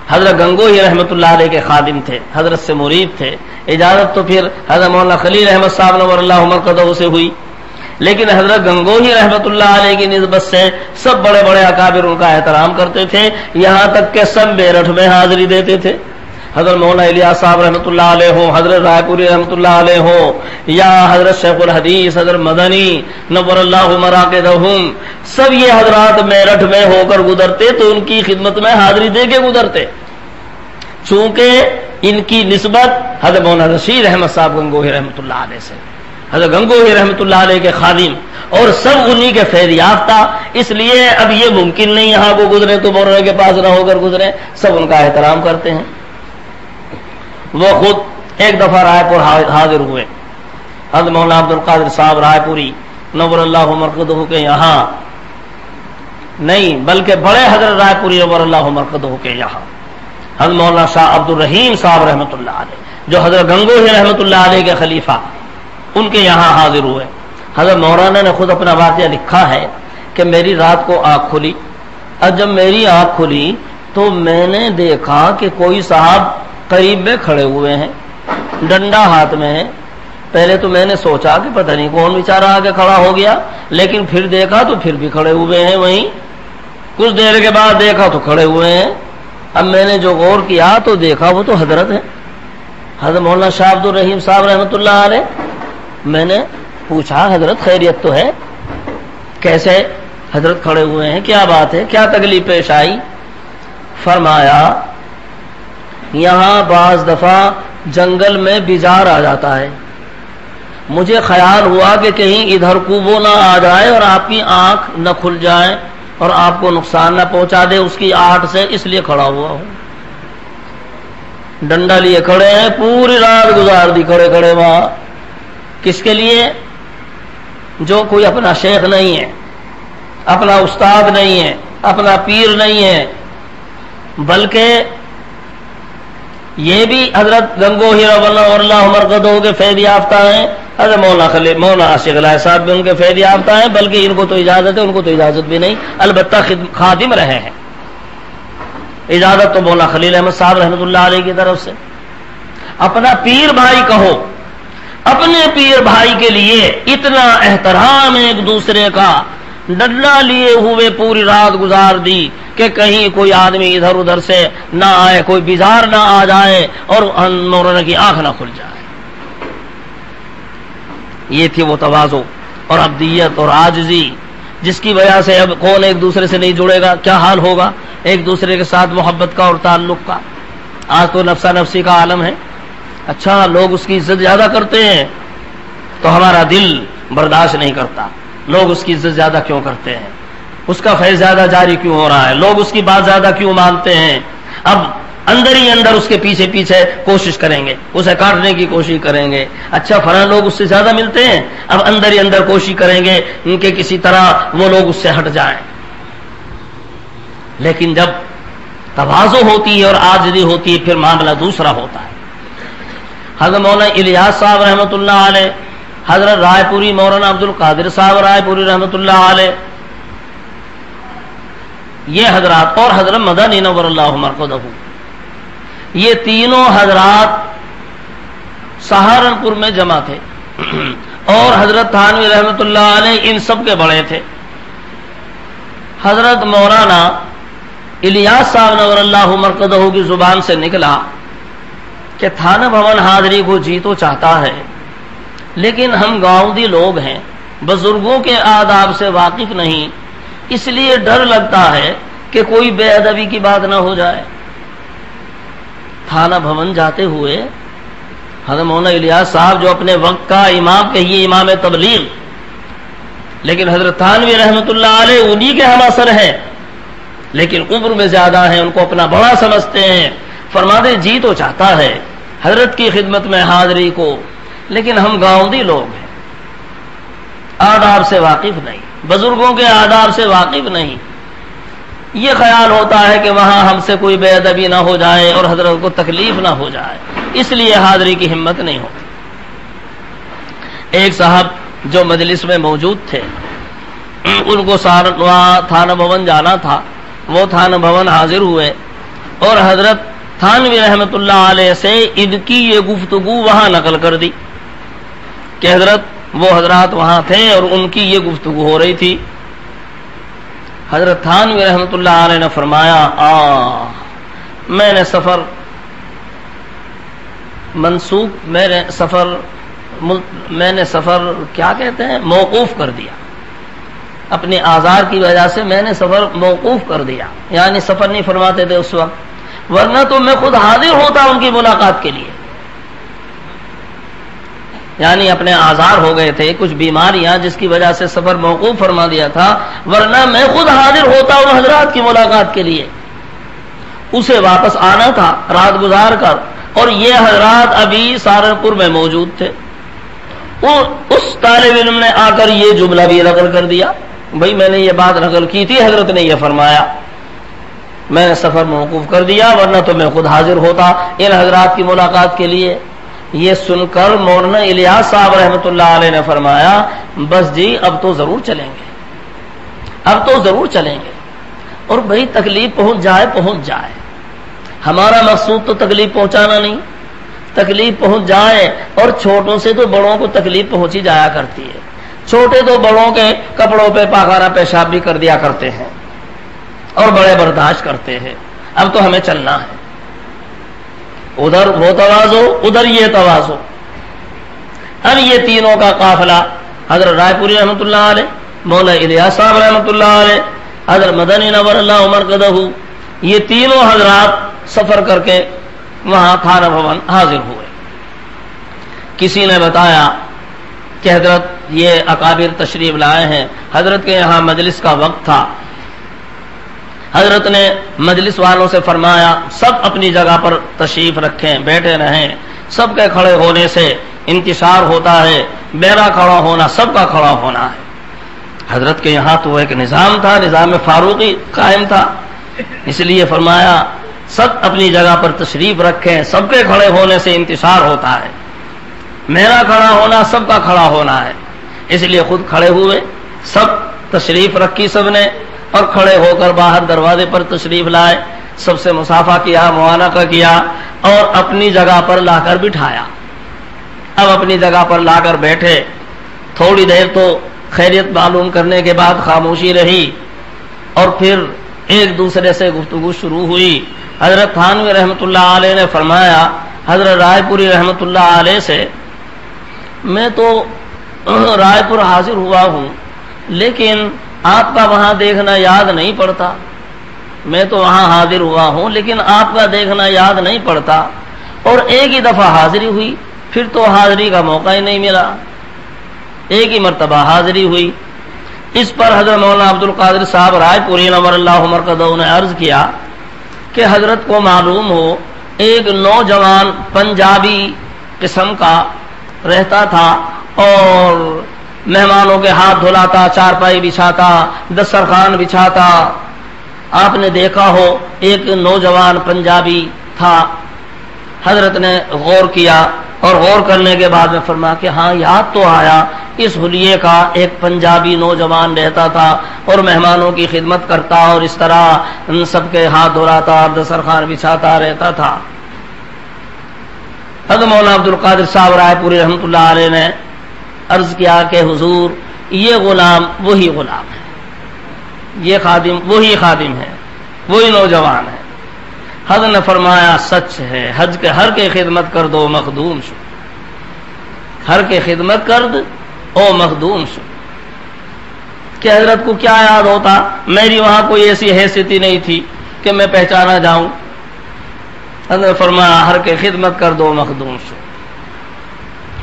A: حضرت گنگوہی رحمۃ اللہ علیہ کے خادم تھے، حضرت سے مرید تھے۔ اجازت تو پھر حضرت مولانا خلیل احمد صاحب نور اللہ مرقدہ سے ہوئی، لیکن حضرت گنگوہی رحمۃ اللہ علیہ کی نسبت سے سب بڑے بڑے اکابر ان کا احترام کرتے تھے، یہاں تک کہ سب میرٹھ میں حاضری دیتے تھے۔ حضرت مولانا الیاس صاحب رحمۃ اللہ علیہ ہوں، حضرت رائے پوری رحمۃ اللہ علیہ ہوں، یا حضرت شیخ الحدیث حضرت مدنی نور اللہ مراقدہم، سب یہ حضرات میرٹھ میں ہو کر گزرتے تو ان کی خدمت میں حاضری دے کے گزرتے، چونکہ ان کی نسبت حضرت مولانا رشید احمد صاحب گنگوہی رحمۃ اللہ علیہ سے، حضرت گنگوہی رحمۃ اللہ علیہ کے خادم، اور سب انہی کے فیض یافتہ، اس لیے اب یہ ممکن نہیں یہاں کو گزرے تو مولانا کے پاس نہ ہو کر گزرے، سب ان کا احترام کرتے ہیں۔ وہ خود ایک دفعہ رائے پور حاضر ہوئے، حضرت مولانا عبد القادر صاحب رائے پوری نور اللہ مرقدہ کے یہاں نہیں، بلکہ بڑے حضرت رائے پوری نور اللہ مرقدہ کے یہاں حضرت مولانا شاہ عبد الرحیم صاحب رحمۃ اللہ علیہ، جو حضرت گنگوہی رحمۃ اللہ علیہ کے خلیفہ، ان کے یہاں حاضر ہوئے۔ حضرت مولانا نے خود اپنا واقعہ لکھا ہے کہ میری رات کو آنکھ کھلی، اور جب میری آنکھ کھلی تو میں نے دیکھا کہ کوئی صاحب قریب میں کھڑے ہوئے ہیں، ڈنڈا ہاتھ میں ہے۔ پہلے تو میں نے سوچا کہ پتہ نہیں کون بیچارہ آگے کھڑا ہو گیا، لیکن پھر دیکھا تو پھر بھی کھڑے ہوئے ہیں وہیں، کچھ دیر کے بعد دیکھا تو کھڑے ہوئے ہیں۔ اب میں نے جو غور کیا تو دیکھا وہ تو حضرت ہے، حضرت مولانا شاہ عبد الرحیم صاحب رحمۃ اللہ علیہ۔ میں نے پوچھا حضرت خیریت تو ہے؟ کیسے حضرت کھڑے ہوئے ہیں، کیا بات ہے، کیا تکلیف پیش آئی؟ فرمایا یہاں بعض دفعہ جنگل میں بزار آ جاتا ہے، مجھے خیال ہوا کہ کہیں ادھر کو وہ نہ آ جائے اور آپ کی آنکھ نہ کھل جائے اور آپ کو نقصان نہ پہنچا دے اس کی آہٹ سے، اس لیے کھڑا ہوا ہوں۔ ڈنڈا لیے کھڑے ہیں، پوری رات گزار دی کھڑے کھڑے وہاں۔ کس کے لیے؟ جو کوئی اپنا شیخ نہیں ہے، اپنا استاد نہیں ہے، اپنا پیر نہیں ہے، بلکہ یہ بھی حضرت گنگوہی اور اللہ مرقدہ کے فیض یافتہ ہیں، حضرت مولانا عاشق الہی صاحب بھی ان کے فیض یافتہ ہیں، بلکہ ان کو تو اجازت ہے، ان کو تو اجازت بھی نہیں، البتہ خادم رہے ہیں۔ اجازت تو مولانا خلیل احمد صاحب رحمۃ اللہ علیہ کی طرف سے۔ اپنا پیر بھائی کہو، اپنے پیر بھائی کے لیے اتنا احترام ایک دوسرے کا، ڈنڈا لیے ہوئے پوری رات گزار دی کہ کہیں کوئی آدمی ادھر ادھر سے نہ آئے، کوئی بیزار نہ آ جائے اور مولانا کی آنکھ نہ کھل جائے۔ یہ تھی وہ تواضع اور عبدیت اور عاجزی جس کی وجہ سے اب کون ایک دوسرے سے نہیں جڑے گا، کیا حال ہوگا ایک دوسرے کے ساتھ محبت کا اور تعلق کا۔ آج تو نفسا نفسی کا عالم ہے، اچھا لوگ اس کی عزت زیادہ کرتے ہیں تو ہمارا دل برداشت نہیں کرتا، لوگ اس کی عزت زیادہ کیوں کرتے ہیں، اس کا فیض زیادہ جاری کیوں ہو رہا ہے، لوگ اس کی بات زیادہ کیوں مانتے ہیں۔ اب اندر ہی اندر اس کے پیچھے پیچھے کوشش کریں گے، اسے کاٹنے کی کوشش کریں گے، اچھا فلاں لوگ اس سے زیادہ ملتے ہیں، اب اندر ہی اندر کوشش کریں گے ان کے کسی طرح وہ لوگ اس سے ہٹ جائیں۔ لیکن جب تواضع ہوتی ہے اور عاجزی ہوتی ہے پھر معاملہ دوسرا ہوتا ہے۔ حضرت مولانا الیاس صاحب رحمۃ اللہ علیہ، حضرت رائے پوری مولانا عبد القادر صاحب رائے پوری رحمۃ اللہ علیہ، یہ حضرات اور حضرت مدنی نور اللہ مرقدہ، یہ تینوں حضرات سہارنپور میں جمع تھے اور حضرت تھانوی رحمۃ اللہ علیہ ان سب کے بڑے تھے۔ حضرت مولانا الیاس صاحب نور اللہ مرقدہ کی زبان سے نکلا کہ تھانہ بھون حاضری کو جی تو چاہتا ہے، لیکن ہم گاؤں دی لوگ ہیں، بزرگوں کے آداب سے واقف نہیں، اس لیے ڈر لگتا ہے کہ کوئی بے ادبی کی بات نہ ہو جائے۔ تھانہ بھون جاتے ہوئے حضرت مولانا الیاس صاحب جو اپنے وقت کا امام کہیے امام تبلیغ، لیکن حضرت تھانوی رحمۃ اللہ علیہ انہی کے ہم اثر ہیں، لیکن عمر میں زیادہ ہیں، ان کو اپنا بڑا سمجھتے ہیں. فرماتے ہیں جی تو چاہتا ہے حضرت کی خدمت میں حاضری کو، لیکن ہم گاؤندی لوگ ہیں، آداب سے واقف نہیں، بزرگوں کے آداب سے واقف نہیں. یہ خیال ہوتا ہے کہ وہاں ہم سے کوئی بے ادبی نہ ہو جائے اور حضرت کو تکلیف نہ ہو جائے، اس لیے حاضری کی ہمت نہیں ہوتی. ایک صاحب جو مجلس میں موجود تھے، ان کو تھانہ بھون جانا تھا، وہ تھانہ بھون حاضر ہوئے اور حضرت تھانوی رحمۃ اللہ علیہ سے ان کی یہ گفتگو وہاں نقل کر دی کہ حضرت وہ حضرات وہاں تھے اور ان کی یہ گفتگو ہو رہی تھی. حضرت تھانوی رحمۃ اللہ علیہ نے فرمایا میں نے سفر منسوخ، میں نے سفر کیا کہتے ہیں موقوف کر دیا، اپنے آزار کی وجہ سے میں نے سفر موقوف کر دیا، یعنی سفر نہیں فرماتے تھے اس وقت، ورنہ تو میں خود حاضر ہوتا ان کی ملاقات کے لیے. یعنی اپنے آزار ہو گئے تھے، کچھ بیماریاں جس کی وجہ سے سفر موقوف فرما دیا تھا، ورنہ میں خود حاضر ہوتا ان حضرات کی ملاقات کے لیے. اسے واپس آنا تھا رات گزار کر، اور یہ حضرات ابھی سہارنپور میں موجود تھے. اس طالب علم نے آ کر یہ جملہ بھی نقل کر دیا، بھائی میں نے یہ بات نقل کی تھی، حضرت نے یہ فرمایا، میں نے سفر موقوف کر دیا ورنہ تو میں خود حاضر ہوتا ان حضرات کی ملاقات کے لیے. یہ سن کر مولانا الیاس صاحب رحمۃ اللہ علیہ نے فرمایا بس جی اب تو ضرور چلیں گے، اب تو ضرور چلیں گے. اور بھائی تکلیف پہنچ جائے، ہمارا مقصود تو تکلیف پہنچانا نہیں، تکلیف پہنچ جائے. اور چھوٹوں سے تو بڑوں کو تکلیف پہنچی جایا کرتی ہے، چھوٹے تو بڑوں کے کپڑوں پہ پاخانہ پیشاب بھی کر دیا کرتے ہیں اور بڑے برداشت کرتے ہیں. اب تو ہمیں چلنا ہے، ادھر وہ توازو ادھر یہ توازو. اب یہ تینوں کا قافلہ حضرت رائے پوری رحمۃ اللہ علیہ، مولانا الیاس صاحب رحمۃ اللہ علیہ، حضرت مدنی نور اللہ مرقدہ، یہ تینوں حضرات سفر کر کے وہاں تھانہ بھون حاضر ہوئے. کسی نے بتایا کہ حضرت یہ اکابر تشریف لائے ہیں، حضرت کے یہاں مجلس کا وقت تھا. حضرت نے مجلس والوں سے فرمایا سب اپنی جگہ پر تشریف رکھیں، بیٹھے رہیں، سب کے کھڑے ہونے سے انتشار ہوتا ہے، میرا کھڑا ہونا سب کا کھڑا ہونا ہے. حضرت کے یہاں تو ایک نظام تھا، نظام فاروقی قائم تھا، اس لیے فرمایا سب اپنی جگہ پر تشریف رکھیں، سب کے کھڑے ہونے سے انتشار ہوتا ہے، میرا کھڑا ہونا سب کا کھڑا ہونا ہے. اس لیے خود کھڑے ہوئے، سب تشریف رکھی سب نے، اور کھڑے ہو کر باہر دروازے پر تشریف لائے، سب سے مصافحہ کیا، معانقہ کیا اور اپنی جگہ پر لا کر بٹھایا. اب اپنی جگہ پر لا کر بیٹھے، تھوڑی دیر تو خیریت معلوم کرنے کے بعد خاموشی رہی اور پھر ایک دوسرے سے گفتگو شروع ہوئی. حضرت تھانوی رحمۃ اللہ علیہ نے فرمایا حضرت رائے پوری رحمۃ اللہ علیہ سے میں تو رائے پور حاضر ہوا ہوں، لیکن آپ کا وہاں دیکھنا یاد نہیں پڑتا. میں تو وہاں حاضر ہوا ہوں لیکن آپ کا دیکھنا یاد نہیں پڑتا، اور ایک ہی دفعہ حاضری ہوئی، پھر تو حاضری کا موقع ہی نہیں ملا، ایک ہی مرتبہ حاضری ہوئی. اس پر حضرت مولانا عبد القادر صاحب رائے پوری نور اللہ مرقدہ نے عرض کیا کہ حضرت کو معلوم ہو ایک نوجوان پنجابی قسم کا رہتا تھا اور مہمانوں کے ہاتھ دھلاتا، چارپائی بچھاتا، دسترخوان بچھاتا. آپ نے دیکھا ہو ایک نوجوان پنجابی تھا. حضرت نے غور کیا اور غور کرنے کے بعد میں فرمایا کہ ہاں یاد تو آیا، اس حلیے کا ایک پنجابی نوجوان رہتا تھا اور مہمانوں کی خدمت کرتا اور اس طرح ان سب کے ہاتھ دھلاتا اور دسترخوان بچھاتا رہتا تھا. حضرت مولانا عبد القادر صاحب رائے پوری رحمۃ اللہ علیہ نے عرض کیا کہ حضور یہ غلام وہی غلام ہے، یہ خادم وہی خادم ہے، وہی نوجوان ہے. حضرت نے فرمایا سچ ہے، حج کے ہر کے خدمت کر دو مخدوم شو، ہر کے خدمت کر دو او مخدوم شو. کہ حضرت کو کیا یاد ہوتا، میری وہاں کوئی ایسی حیثیت ہی نہیں تھی کہ میں پہچانا جاؤں. حضرت نے فرمایا ہر کے خدمت کر دو مخدوم شو.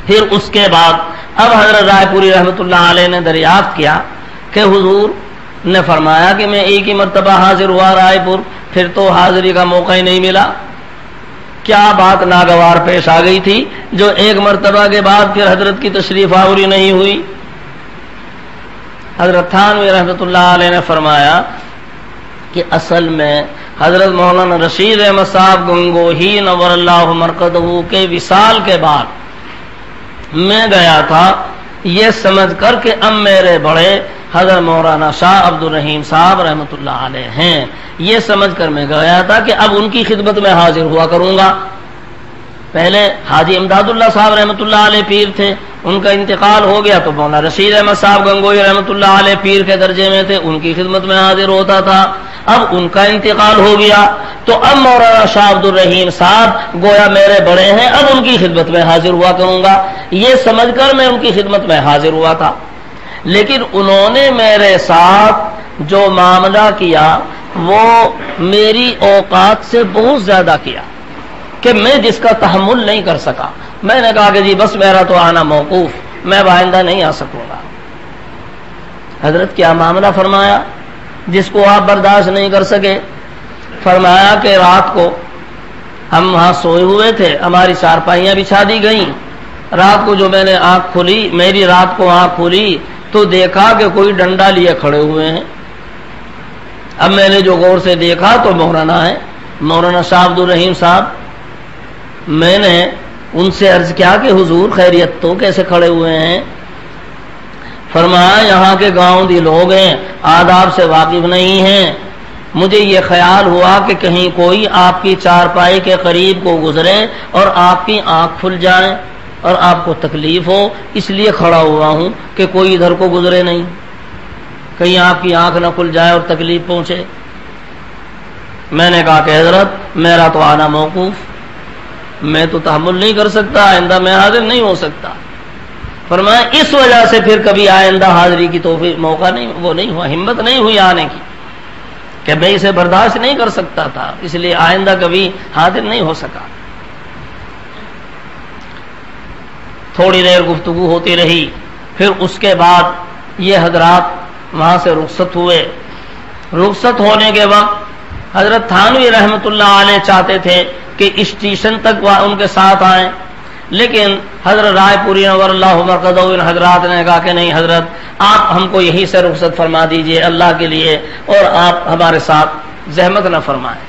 A: پھر اس کے بعد اب حضرت رائے پوری رحمۃ اللہ علیہ نے دریافت کیا کہ حضور نے فرمایا کہ میں ایک ہی مرتبہ حاضر ہوا رائے پور، پھر تو حاضری کا موقع ہی نہیں ملا، کیا بات ناگوار پیش آ گئی تھی جو ایک مرتبہ کے بعد پھر حضرت کی تشریف آوری نہیں ہوئی؟ حضرت تھانوی رحمۃ اللہ علیہ نے فرمایا کہ اصل میں حضرت مولانا رشید احمد صاحب گنگوہی نور اللہ مرقدہ کے وصال کے بعد میں گیا تھا یہ سمجھ کر کہ اب میرے بڑے حضرت مولانا شاہ عبد الرحیم صاحب رحمۃ اللہ علیہ ہیں، یہ سمجھ کر میں گیا تھا کہ اب ان کی خدمت میں حاضر ہوا کروں گا۔ پہلے حاجی امداد اللہ صاحب رحمۃ اللہ علیہ پیر تھے، ان کا انتقال ہو گیا تو مولانا رشید احمد صاحب گنگوئی رحمۃ اللہ علیہ پیر کے درجے میں تھے، ان کی خدمت میں حاضر ہوتا تھا۔ اب ان کا انتقال ہو گیا تو اب مولانا شاہ عبد الرحیم صاحب گویا میرے بڑے ہیں، اب ان کی خدمت میں حاضر ہوا کروں گا، یہ سمجھ کر میں ان کی خدمت میں حاضر ہوا تھا۔ لیکن انہوں نے میرے ساتھ جو معاملہ کیا وہ میری اوقات سے بہت زیادہ کیا کہ میں جس کا تحمل نہیں کر سکا۔ میں نے کہا کہ جی بس میرا تو آنا موقوف، میں آئندہ نہیں آ سکوں گا۔ حضرت کیا معاملہ فرمایا جس کو آپ برداشت نہیں کر سکے؟ فرمایا کہ رات کو ہم وہاں سوئے ہوئے تھے، ہماری چارپائیاں بچھا دی گئیں، رات کو جو میں نے آنکھ کھلی، میری رات کو آنکھ کھلی تو دیکھا کہ کوئی ڈنڈا لیے کھڑے ہوئے ہیں۔ اب میں نے جو غور سے دیکھا تو مولانا ہے، مولانا شاہ عبد الرحیم صاحب۔ میں نے ان سے عرض کیا کہ حضور خیریت تو کیسے کھڑے ہوئے ہیں؟ فرمایا یہاں کے گاؤں دی لوگ ہیں، آداب سے واقف نہیں ہیں، مجھے یہ خیال ہوا کہ کہیں کوئی آپ کی چارپائی کے قریب کو گزرے اور آپ کی آنکھ کھل جائے اور آپ کو تکلیف ہو، اس لیے کھڑا ہوا ہوں کہ کوئی ادھر کو گزرے نہیں، کہیں آپ کی آنکھ نہ کھل جائے اور تکلیف پہنچے۔ میں نے کہا کہ حضرت میرا تو آنا موقوف، میں تو تحمل نہیں کر سکتا، آئندہ میں حاضر نہیں ہو سکتا۔ فرمایا اس وجہ سے پھر کبھی آئندہ حاضری کی توفیق موقع نہیں ہوا، ہمت نہیں ہوئی آنے کی کہ میں اسے برداشت نہیں کر سکتا تھا، اس لیے آئندہ کبھی حاضر نہیں ہو سکا۔ تھوڑی دیر گفتگو ہوتی رہی، پھر اس کے بعد یہ حضرات وہاں سے رخصت ہوئے۔ رخصت ہونے کے وقت حضرت تھانوی رحمۃ اللہ علیہ چاہتے تھے کہ اسٹیشن تک ان کے ساتھ آئیں، لیکن حضرت رائے پوری نور اللہ مرقدہ ان حضرات نے کہا کہ نہیں حضرت آپ ہم کو یہیں سے رخصت فرما دیجئے اللہ کے لیے، اور آپ ہمارے ساتھ زحمت نہ فرمائیں۔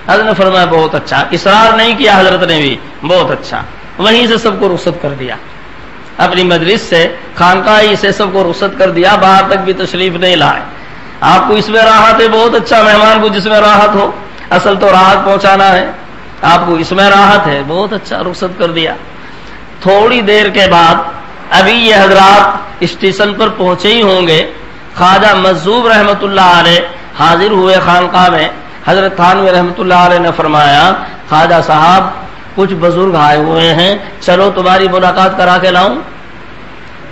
A: حضرت نے فرمایا بہت اچھا، اصرار نہیں کیا حضرت نے بھی، بہت اچھا۔ وہیں سے سب کو رخصت کر دیا، اپنی مجلس سے خانقاہی سے سب کو رخصت کر دیا، باہر تک بھی تشریف نہیں لائے۔ آپ کو اس میں راحت ہے، بہت اچھا، مہمان کو جس میں راحت ہو، اصل تو راحت پہنچانا ہے، آپ کو اس میں راحت ہے، بہت اچھا، رخصت کر دیا۔ تھوڑی دیر کے بعد ابھی یہ حضرات اسٹیشن پر پہنچے ہی ہوں گے، خواجہ مجذوب رحمۃ اللہ علیہ حاضر ہوئے خانقاہ میں۔ حضرت تھانوی رحمۃ اللہ علیہ نے فرمایا خواجہ صاحب کچھ بزرگ آئے ہوئے ہیں، چلو تمہاری ملاقات کرا کے لاؤں۔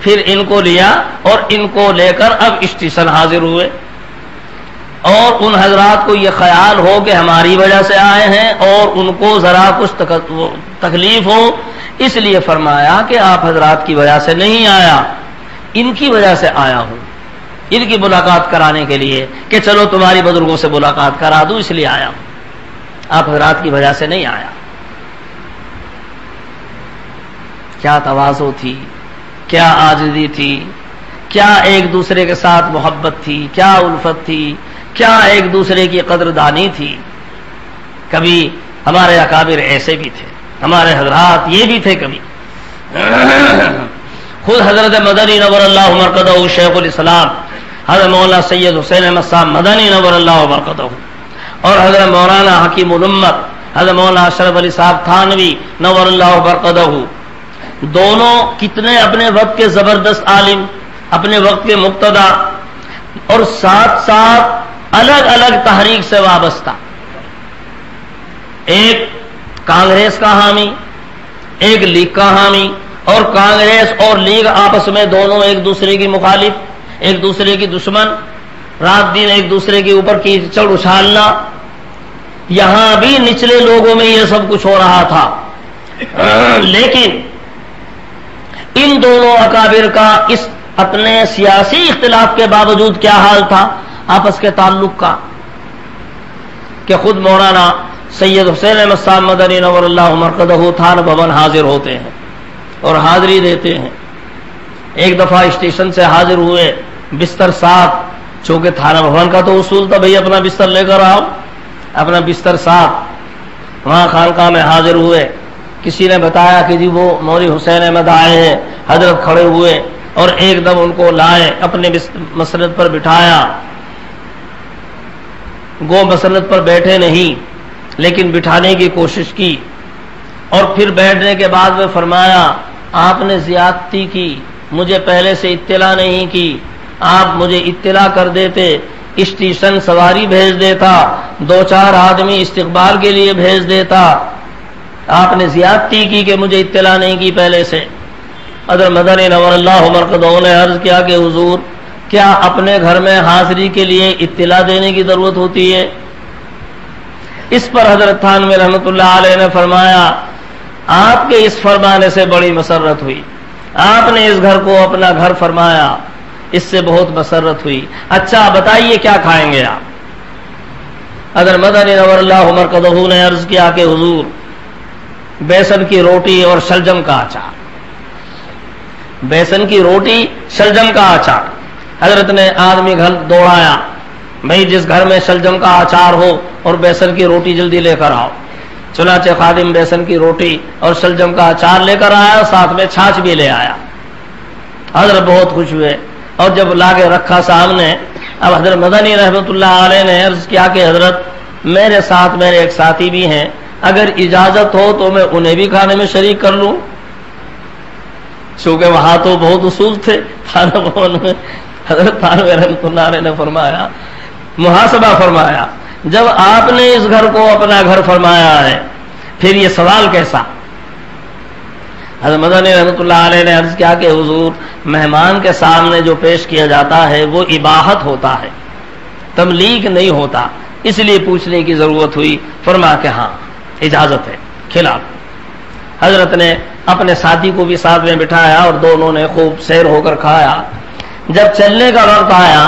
A: پھر ان کو لیا اور ان کو لے کر اب اسٹیشن حاضر ہوئے، اور ان حضرات کو یہ خیال ہو کہ ہماری وجہ سے آئے ہیں اور ان کو ذرا کچھ تکلیف ہو، اس لیے فرمایا کہ آپ حضرات کی وجہ سے نہیں آیا، ان کی وجہ سے آیا ہوں، ان کی ملاقات کرانے کے لیے کہ چلو تمہاری بزرگوں سے ملاقات کرا دوں، اس لیے آیا ہوں، آپ حضرات کی وجہ سے نہیں آیا۔ کیا تواضع تھی، کیا عاجزی تھی، کیا ایک دوسرے کے ساتھ محبت تھی، کیا الفت تھی، کیا ایک دوسرے کی قدردانی تھی۔ کبھی ہمارے اکابر ایسے بھی تھے، ہمارے حضرات یہ بھی تھے کبھی۔ خود حضرت مدنی نور اللہ مرقدہ شیخ الاسلام حضرت مولانا سید حسین احمد صاحب مدنی نور اللہ مرقدہ، اور حضرت مولانا حکیم الامت حضرت مولانا اشرف علی صاحب تھانوی نور اللہ مرقدہ، دونوں کتنے اپنے وقت کے زبردست عالم، اپنے وقت کے مقتدی، اور ساتھ ساتھ الگ الگ تحریک سے وابستہ، ایک کانگریس کا حامی، ایک لیگ کا حامی، اور کانگریس اور لیگ آپس میں دونوں ایک دوسرے کی مخالف، ایک دوسرے کی دشمن، رات دن ایک دوسرے کے اوپر کیچڑ اچھالنا۔ یہاں بھی نچلے لوگوں میں یہ سب کچھ ہو رہا تھا، لیکن ان دونوں اکابر کا اس اپنے سیاسی اختلاف کے باوجود کیا حال تھا آپس کے تعلق کا کہ خود مولانا سید حسین احمد صاحب مدنی نور اللہ مرقدہ تھانہ بھون حاضر ہوتے ہیں اور حاضری دیتے ہیں. ایک دفعہ اسٹیشن سے حاضر ہوئے بستر ساتھ، چونکہ تھانہ بھون کا تو اصول تھا بھئی اپنا بستر لے کر آؤ، اپنا بستر ساتھ وہاں خانقاہ میں حاضر ہوئے. کسی نے بتایا کہ جی وہ مولوی حسین احمد آئے ہیں. حضرت کھڑے ہوئے اور ایک دم ان کو لائے، اپنے مسند پر بٹھایا. گو مسند پر بیٹھے نہیں لیکن بٹھانے کی کوشش کی، اور پھر بیٹھنے کے بعد میں فرمایا آپ نے زیادتی کی، مجھے پہلے سے اطلاع نہیں کی، آپ مجھے اطلاع کر دیتے، اسٹیشن سواری بھیج دیتا، 2-4 آدمی استقبال کے لیے بھیج دیتا. آپ نے زیادتی کی کہ مجھے اطلاع نہیں کی پہلے سے. حضرت مدنی نور اللہ مرقدہ نے عرض کیا کہ حضور کیا اپنے گھر میں حاضری کے لیے اطلاع دینے کی ضرورت ہوتی ہے؟ اس پر حضرت تھانوی رحمۃ اللہ علیہ نے فرمایا آپ کے اس فرمانے سے بڑی مسرت ہوئی، آپ نے اس گھر کو اپنا گھر فرمایا، اس سے بہت مسرت ہوئی. اچھا بتائیے کیا کھائیں گے آپ؟ حضرت مدنی نور اللہ مرقدہ نے عرض کیا کہ حضور بیسن کی روٹی اور شلجم کا اچار. بیسن کی روٹی شلجم کا اچار. حضرت نے آدمی گھر دوڑایا، بھائی جس گھر میں شلجم کا اچار ہو اور بیسن کی روٹی جلدی لے کر آؤ. چنانچہ خادم بیسن کی روٹی اور شلجم کا اچار لے کر آیا، ساتھ میں چھاچھ بھی لے آیا. حضرت بہت خوش ہوئے اور جب لاگے رکھا سامنے، اب حضرت مدنی رحمۃ اللہ علیہ نے عرض کیا کہ حضرت میرے ساتھ میرے ایک ساتھی بھی ہیں، اگر اجازت ہو تو میں انہیں بھی کھانے میں شریک کر لوں. چونکہ وہاں تو بہت اصول تھے تھانہ بھون میں. حضرت تھانوی رحمۃ اللہ علیہ نے فرمایا، محاسبہ فرمایا، جب آپ نے اس گھر کو اپنا گھر فرمایا ہے پھر یہ سوال کیسا؟ حضرت مدنی رحمۃ اللہ علیہ نے عرض کیا کہ حضور مہمان کے سامنے جو پیش کیا جاتا ہے وہ اباحت ہوتا ہے، تملیغ نہیں ہوتا، اس لیے پوچھنے کی ضرورت ہوئی. فرمایا کہ ہاں اجازت ہے، کھلا. حضرت نے اپنے ساتھی کو بھی ساتھ میں بٹھایا اور دونوں نے خوب سیر ہو کر کھایا. جب چلنے کا وقت آیا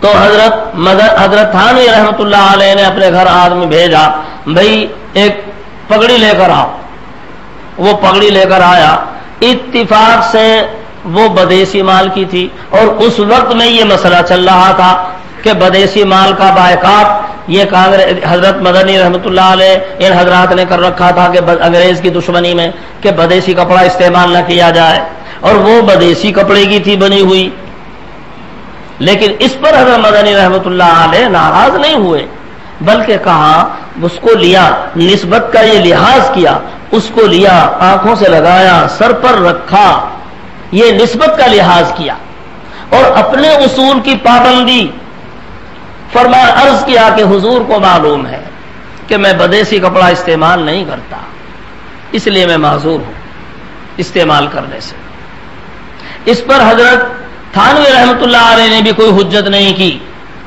A: تو حضرت تھانوی رحمۃ اللہ علیہ نے اپنے گھر آدمی بھیجا، بھائی ایک پگڑی لے کر آؤ. وہ پگڑی لے کر آیا. اتفاق سے وہ بدیسی مال کی تھی اور اس وقت میں یہ مسئلہ چل رہا تھا کہ بدیسی مال کا بائیکاٹ یہ حضرت مدنی رحمۃ اللہ علیہ ان حضرات نے کر رکھا تھا کہ انگریز کی دشمنی میں کہ بدیسی کپڑا استعمال نہ کیا جائے، اور وہ بدیسی کپڑے کی تھی بنی ہوئی. لیکن اس پر حضرت مدنی رحمۃ اللہ علیہ ناراض نہیں ہوئے، بلکہ کہا اس کو لیا، نسبت کا یہ لحاظ کیا، اس کو لیا، آنکھوں سے لگایا، سر پر رکھا، یہ نسبت کا لحاظ کیا اور اپنے اصول کی پابندی. فرمایا عرض کیا کہ حضور کو معلوم ہے کہ میں بدیسی کپڑا استعمال نہیں کرتا، اس لیے میں معذور ہوں استعمال کرنے سے. اس پر حضرت تھانوی رحمۃ اللہ علیہ نے بھی کوئی حجت نہیں کی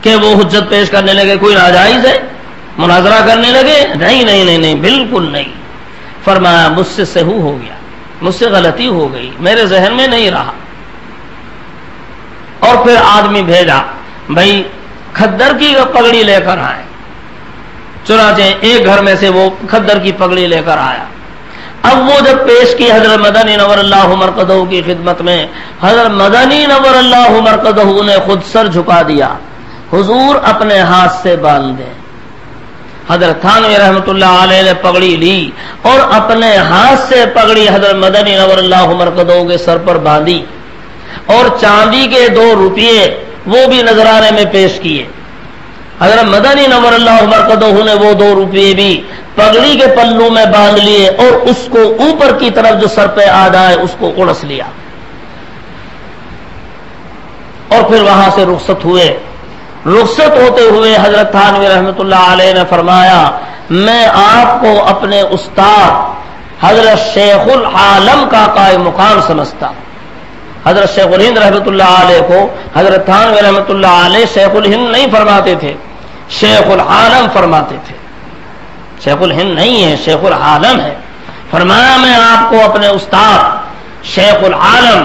A: کہ وہ حجت پیش کرنے لگے کوئی ناجائز ہے، مناظرہ کرنے لگے. نہیں نہیں نہیں نہیں بالکل نہیں. فرمایا مجھ سے سہو ہو گیا، مجھ سے غلطی ہو گئی، میرے ذہن میں نہیں رہا. اور پھر آدمی بھیجا، بھائی کھدر کی پگڑی لے کر آئے. چنانچہ ایک گھر میں سے وہ کھدر کی پگڑی لے کر آیا. اب وہ جب پیش کی حضرت مدنی نور اللہ مرقدہ کی خدمت میں، حضرت مدنی نور اللہ مرقدہ نے خود سر جھکا دیا، حضور اپنے ہاتھ سے باندھ دیں. حضرت تھانوی رحمۃ اللہ علیہ نے پگڑی لی اور اپنے ہاتھ سے پگڑی حضرت مدنی نور اللہ مرقدہ کے سر پر باندھی اور چاندی کے 2 روپیے وہ بھی نذرانے میں پیش کیے. حضرت مدنی نور اللہ مرقدہ نے وہ 2 روپیے بھی پگڑی کے پلو میں باندھ لیے اور اس کو اوپر کی طرف جو سر پہ آ جائے اس کو اڑس لیا اور پھر وہاں سے رخصت ہوئے. رخصت ہوتے ہوئے حضرت تھانوی رحمۃ اللہ علیہ نے فرمایا میں آپ کو اپنے استاد حضرت شیخ العالم کا قائم مقام سمجھتا ہوں. حضرت شیخ الہند رحمۃ اللہ علیہ کو حضرت تھانوی رحمۃ اللہ علیہ شیخ الہند نہیں فرماتے تھے، شیخ العالم فرماتے تھے. شیخ الہند نہیں ہے، شیخ العالم ہے. فرمایا میں آپ کو اپنے استاد شیخ العالم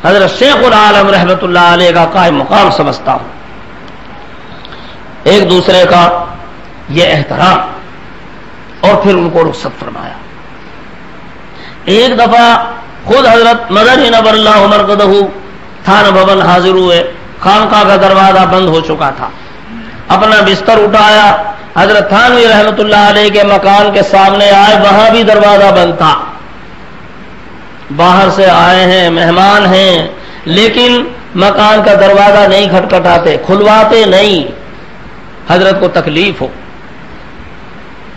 A: حضرت شیخ العالم رحمۃ اللہ علیہ کا قائم مقام سمجھتا ہوں. ایک دوسرے کا یہ احترام، اور پھر ان کو رخصت فرمایا. ایک دفعہ خود حضرت مدنی نور اللہ مرقدہ تھان بھون حاضر ہوئے. خانقاہ کا دروازہ بند ہو چکا تھا. اپنا بستر اٹھایا، حضرت تھانوی رحمۃ اللہ علیہ کے مکان کے سامنے آئے، وہاں بھی دروازہ بند تھا. باہر سے آئے ہیں، مہمان ہیں، لیکن مکان کا دروازہ نہیں کھٹکھٹاتے، کھلواتے نہیں، حضرت کو تکلیف ہو.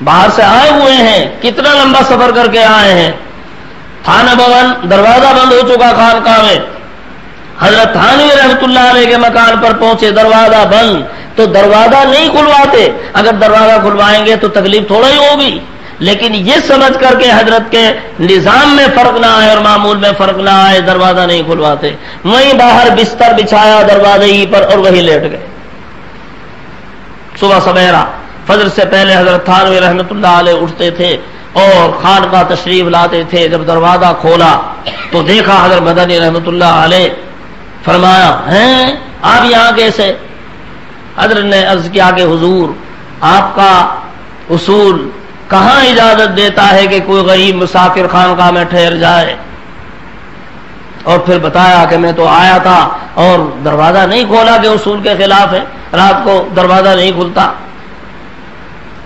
A: باہر سے آئے ہوئے ہیں، کتنا لمبا سفر کر کے آئے ہیں. تھانہ بھون دروازہ بند ہو چکا خانقاہ میں. حضرت تھانوی رحمۃ اللہ علیہ کے مکان پر پہنچے، دروازہ بند، تو دروازہ نہیں کھلواتے. اگر دروازہ کھلوائیں گے تو تکلیف تھوڑا ہی ہوگی، لیکن یہ سمجھ کر کے حضرت کے نظام میں فرق نہ آئے اور معمول میں فرق نہ آئے، دروازہ نہیں کھلواتے. وہیں باہر بستر بچھایا دروازے ہی پر اور وہیں لیٹ گئے. صبح سویرا فجر سے پہلے حضرت تھانوی رحمۃ اللہ علیہ اٹھتے تھے اور خانقاہ تشریف لاتے تھے. جب دروازہ کھولا تو دیکھا حضرت مدنی رحمۃ اللہ علیہ. فرمایا ہیں آپ یہاں کیسے؟ حضرت نے عرض کیا کہ حضور آپ کا اصول کہاں اجازت دیتا ہے کہ کوئی غریب مسافر خانقاہ میں ٹھہر جائے؟ اور پھر بتایا کہ میں تو آیا تھا اور دروازہ نہیں کھولا کہ اصول کے خلاف ہے، رات کو دروازہ نہیں کھلتا.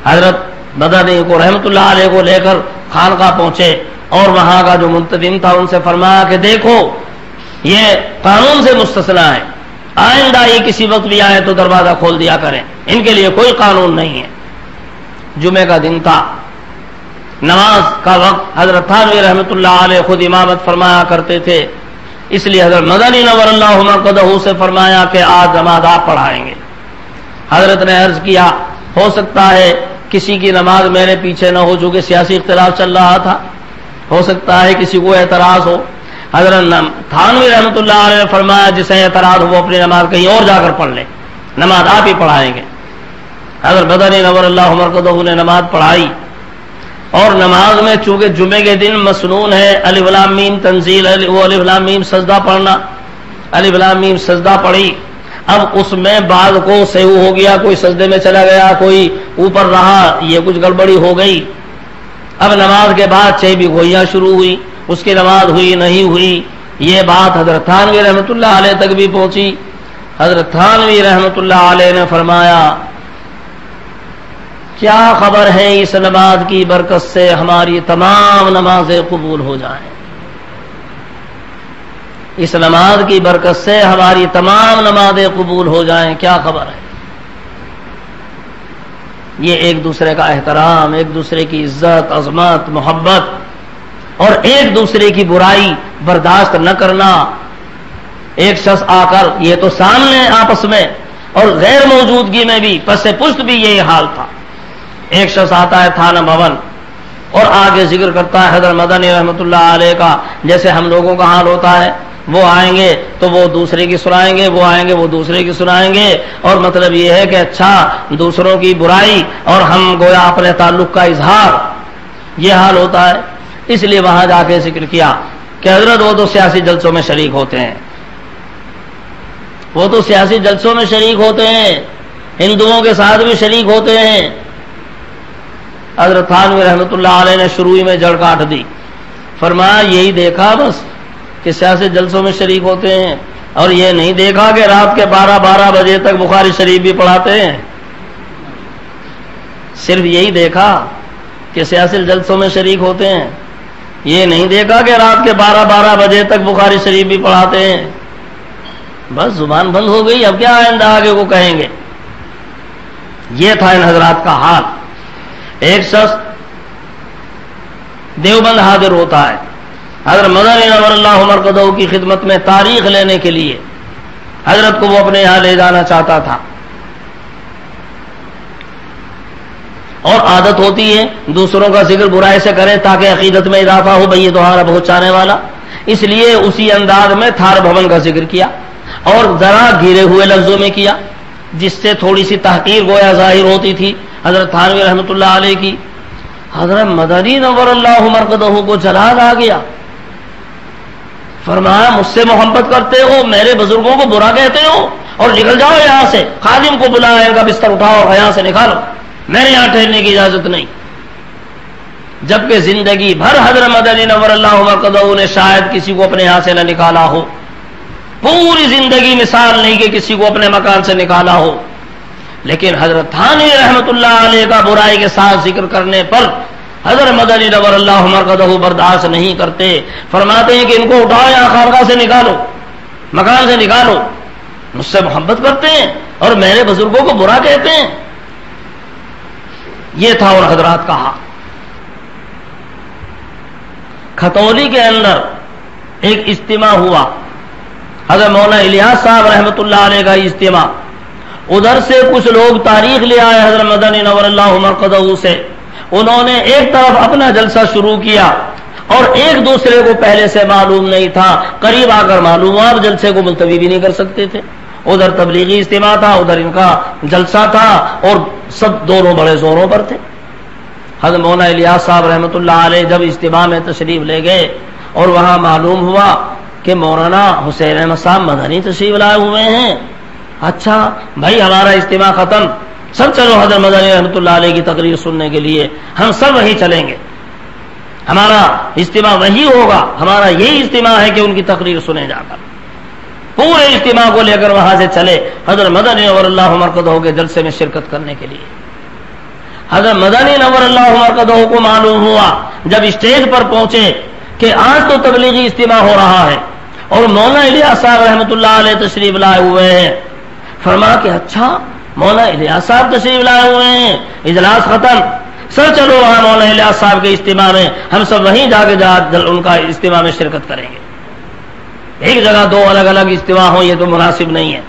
A: حضرت مدنی کو رحمۃ اللہ علیہ کو لے کر خانقاہ پہنچے اور وہاں کا جو منتظم تھا ان سے فرمایا کہ دیکھو یہ قانون سے مستثنا ہے، آئندہ یہ کسی وقت بھی آئے تو دروازہ کھول دیا کریں، ان کے لیے کوئی قانون نہیں ہے. جمعے کا دن تھا، نماز کا وقت. حضرت تھانوی رحمۃ اللہ علیہ خود امامت فرمایا کرتے تھے، اس لیے حضرت مدنی نور اللہ مرقدہ سے فرمایا کہ آج نماز آپ پڑھائیں گے. حضرت نے عرض کیا ہو سکتا ہے کسی کی نماز میرے پیچھے نہ ہو، چونکہ سیاسی اختلاف چل رہا تھا، ہو سکتا ہے کسی کو اعتراض ہو. حضرت تھانوی رحمۃ اللہ علیہ نے فرمایا جسے اعتراض ہو وہ اپنی نماز کہیں اور جا کر پڑھ لے، نماز آپ ہی پڑھائیں گے. حضرت مدنی نور اللہ مرقدہ نے نماز پڑھائی، اور نماز میں چونکہ جمعے کے دن مسنون ہے الف لام میم تنزیل، وہ الف لام میم سجدہ پڑھنا، الف لام میم سجدہ پڑھی. اب اس میں بعض کو سہو ہو گیا، کوئی سجدے میں چلا گیا، کوئی اوپر رہا، یہ کچھ گڑبڑی ہو گئی. اب نماز کے بعد چھ بھی گوئیاں شروع ہوئی، اس کی نماز ہوئی نہیں ہوئی، یہ بات حضرت تھانوی رحمۃ اللہ علیہ تک بھی پہنچی. حضرت تھانوی رحمۃ اللہ علیہ نے فرمایا کیا خبر ہے اس نماز کی برکت سے ہماری تمام نمازیں قبول ہو جائیں، اس نماز کی برکت سے ہماری تمام نمازیں قبول ہو جائیں، کیا خبر ہے؟ یہ ایک دوسرے کا احترام، ایک دوسرے کی عزت، عظمت، محبت، اور ایک دوسرے کی برائی برداشت نہ کرنا. ایک شخص آ کر، یہ تو سامنے آپس میں اور غیر موجودگی میں بھی پس پشت بھی یہی حال تھا. ایک شخص آتا ہے تھانہ بھون اور آگے ذکر کرتا ہے حضرت مدنی رحمۃ اللہ علیہ کا، جیسے ہم لوگوں کا حال ہوتا ہے. وہ آئیں گے تو وہ دوسرے کی سنائیں گے، وہ آئیں گے وہ دوسرے کی سنائیں گے، اور مطلب یہ ہے کہ اچھا دوسروں کی برائی اور ہم گویا اپنے تعلق کا اظہار، یہ حال ہوتا ہے. اس لیے وہاں جا کے ذکر کیا کہ حضرت وہ تو سیاسی جلسوں میں شریک ہوتے ہیں، وہ تو سیاسی جلسوں میں شریک ہوتے ہیں، ہندوؤں کے ساتھ بھی شریک ہوتے ہیں. حضرت تھانوی رحمۃ اللہ علیہ نے شروع میں جڑ کاٹ دی. فرمایا یہی دیکھا بس کہ سیاسی جلسوں میں شریک ہوتے ہیں، اور یہ نہیں دیکھا کہ رات کے 12 بجے تک بخاری شریف بھی پڑھاتے ہیں. صرف یہی دیکھا کہ سیاسی جلسوں میں شریک ہوتے ہیں، یہ نہیں دیکھا کہ رات کے 12 بجے تک بخاری شریف بھی پڑھاتے ہیں. بس زبان بند ہو گئی، اب کیا آئندہ آگے وہ کہیں گے. یہ تھا ان حضرات کا حال. ایک شخص دیوبند حاضر ہوتا ہے حضرت مدنی نور اللہ مرقدہ کی خدمت میں تاریخ لینے کے لیے. حضرت کو وہ اپنے یہاں لے جانا چاہتا تھا، اور عادت ہوتی ہے دوسروں کا ذکر برائی سے کریں تاکہ عقیدت میں اضافہ ہو، بھئی یہ تمہارا پہنچانے والا. اس لیے اسی انداز میں تھار بھون کا ذکر کیا اور ذرا گھیرے ہوئے لفظوں میں کیا، جس سے تھوڑی سی تحقیر گویا ظاہر ہوتی تھی حضرت تھانوی رحمۃ اللہ علیہ کی. حضرت مدنی نور اللہ مرقدہ کو جلال آ گیا. فرمایا مجھ سے محبت کرتے ہو، میرے بزرگوں کو برا کہتے ہو، اور نکل جاؤ یہاں سے، خادم کو بلاؤ، ان کا بستر اٹھاؤ اور یہاں سے نکالو، میرے یہاں ٹھہرنے کی اجازت نہیں۔ جبکہ زندگی بھر حضرت مدنی نور اللہ مرقدہ نے شاید کسی کو اپنے یہاں سے نہ نکالا ہو، پوری زندگی مثال نہیں کہ کسی کو اپنے مکان سے نکالا ہو، لیکن حضرت تھانوی رحمت اللہ علیہ کا برائی کے ساتھ ذکر کرنے پر حضرت مدنی نور اللہ مرقدہ برداشت نہیں کرتے، فرماتے ہیں کہ ان کو اٹھاؤ یہاں خانقاہ سے نکالو، مکان سے نکالو، مجھ سے محبت کرتے ہیں اور میرے بزرگوں کو برا کہتے ہیں۔ یہ تھا اور حضرات کا حق۔ کھتولی کے اندر ایک اجتماع ہوا، حضرت مولانا الیاس صاحب رحمت اللہ علیہ کا اجتماع، ادھر سے کچھ لوگ تاریخ لے آئے حضرت مدنی نور اللہ مرقدہ سے، انہوں نے ایک طرف اپنا جلسہ شروع کیا اور ایک دوسرے کو پہلے سے معلوم نہیں تھا، قریب آ کر معلوم ہوا، اب جلسے کو ملتوی بھی نہیں کر سکتے تھے، ادھر تبلیغی اجتماع تھا، ادھر ان کا جلسہ تھا، اور سب دونوں بڑے زوروں پر تھے۔ حضرت مولانا الیاس صاحب رحمۃ اللہ علیہ جب اجتماع میں تشریف لے گئے اور وہاں معلوم ہوا کہ مولانا حسین احمد صاحب مدنی تشریف لائے ہوئے ہیں، اچھا بھائی ہمارا اجتماع ختم، سب چلو حضرت مدنی رحمۃ اللہ علیہ کی تقریر سننے کے لیے، ہم سب وہیں چلیں گے، ہمارا اجتماع وہی ہوگا، ہمارا یہی اجتماع ہے کہ ان کی تقریر سنے جا کر۔ پورے اجتماع کو لے کر وہاں سے چلے حضرت مدنی نور اللہ مرقدہ کے جلسے میں شرکت کرنے کے لیے۔ حضرت مدنی نور اللہ مرقدہ کو معلوم ہوا جب اسٹیج پر پہنچے کہ آج تو تبلیغی اجتماع ہو رہا ہے اور مولانا الیاس صاحب رحمۃ اللہ علیہ تشریف لائے ہوئے ہیں، فرمایا کہ اچھا مولانا الیاس صاحب تشریف لائے ہوئے ہیں، اجلاس ختم، سر چلو وہاں مولانا الیاس صاحب کے اجتماع میں، ہم سب وہیں جا کے ان کا اجتماع میں شرکت کریں گے۔ ایک جگہ دو الگ الگ اجتماع ہوں یہ تو مناسب نہیں ہے۔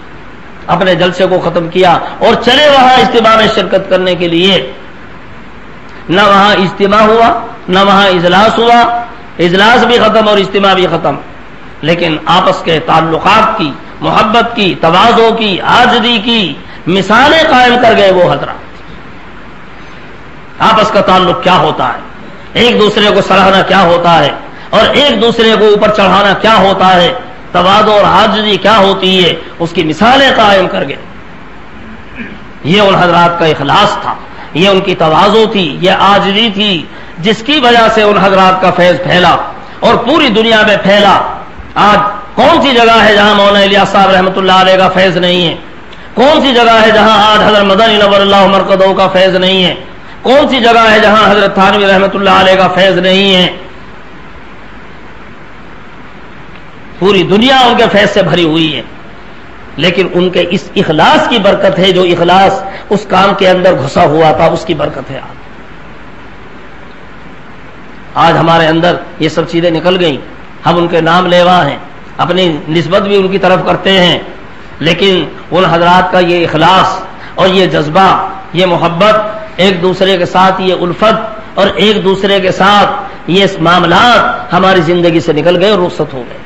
A: اپنے جلسے کو ختم کیا اور چلے وہاں اجتماع میں شرکت کرنے کے لیے۔ نہ وہاں اجتماع ہوا نہ وہاں اجلاس ہوا، اجلاس بھی ختم اور اجتماع بھی ختم، لیکن آپس کے تعلقات کی، محبت کی، تواضع کی، عاجزی کی مثالیں قائم کر گئے وہ حضرات۔ آپس کا تعلق کیا ہوتا ہے، ایک دوسرے کو سراہنا کیا ہوتا ہے، اور ایک دوسرے کو اوپر چڑھانا کیا ہوتا ہے، تواضع اور عاجزی کیا ہوتی ہے، اس کی مثالیں قائم کر گئے۔ یہ ان حضرات کا اخلاص تھا، یہ ان کی تواضع تھی، یہ عاجزی تھی، جس کی وجہ سے ان حضرات کا فیض پھیلا اور پوری دنیا میں پھیلا۔ آج کون سی جگہ ہے جہاں مولانا الیاس صاحب رحمۃ اللہ علیہ کا فیض نہیں ہے؟ کون سی جگہ ہے جہاں آج حضرت مدنی نور اللہ مرقدہ کا فیض نہیں ہے؟ کون سی جگہ ہے جہاں حضرت تھانوی رحمۃ اللہ علیہ کا فیض نہیں ہے؟ پوری دنیا ان کے فیض سے بھری ہوئی ہے، لیکن ان کے اس اخلاص کی برکت ہے، جو اخلاص اس کام کے اندر گھسا ہوا تھا، اس کی برکت ہے۔ آج ہمارے اندر یہ سب چیزیں نکل گئیں، ہم ان کے نام لیوا ہیں، اپنی نسبت بھی ان کی طرف کرتے ہیں، لیکن ان حضرات کا یہ اخلاص اور یہ جذبہ، یہ محبت، ایک دوسرے کے ساتھ یہ الفت اور ایک دوسرے کے ساتھ یہ معاملات ہماری زندگی سے نکل گئے اور رخصت ہو گئے۔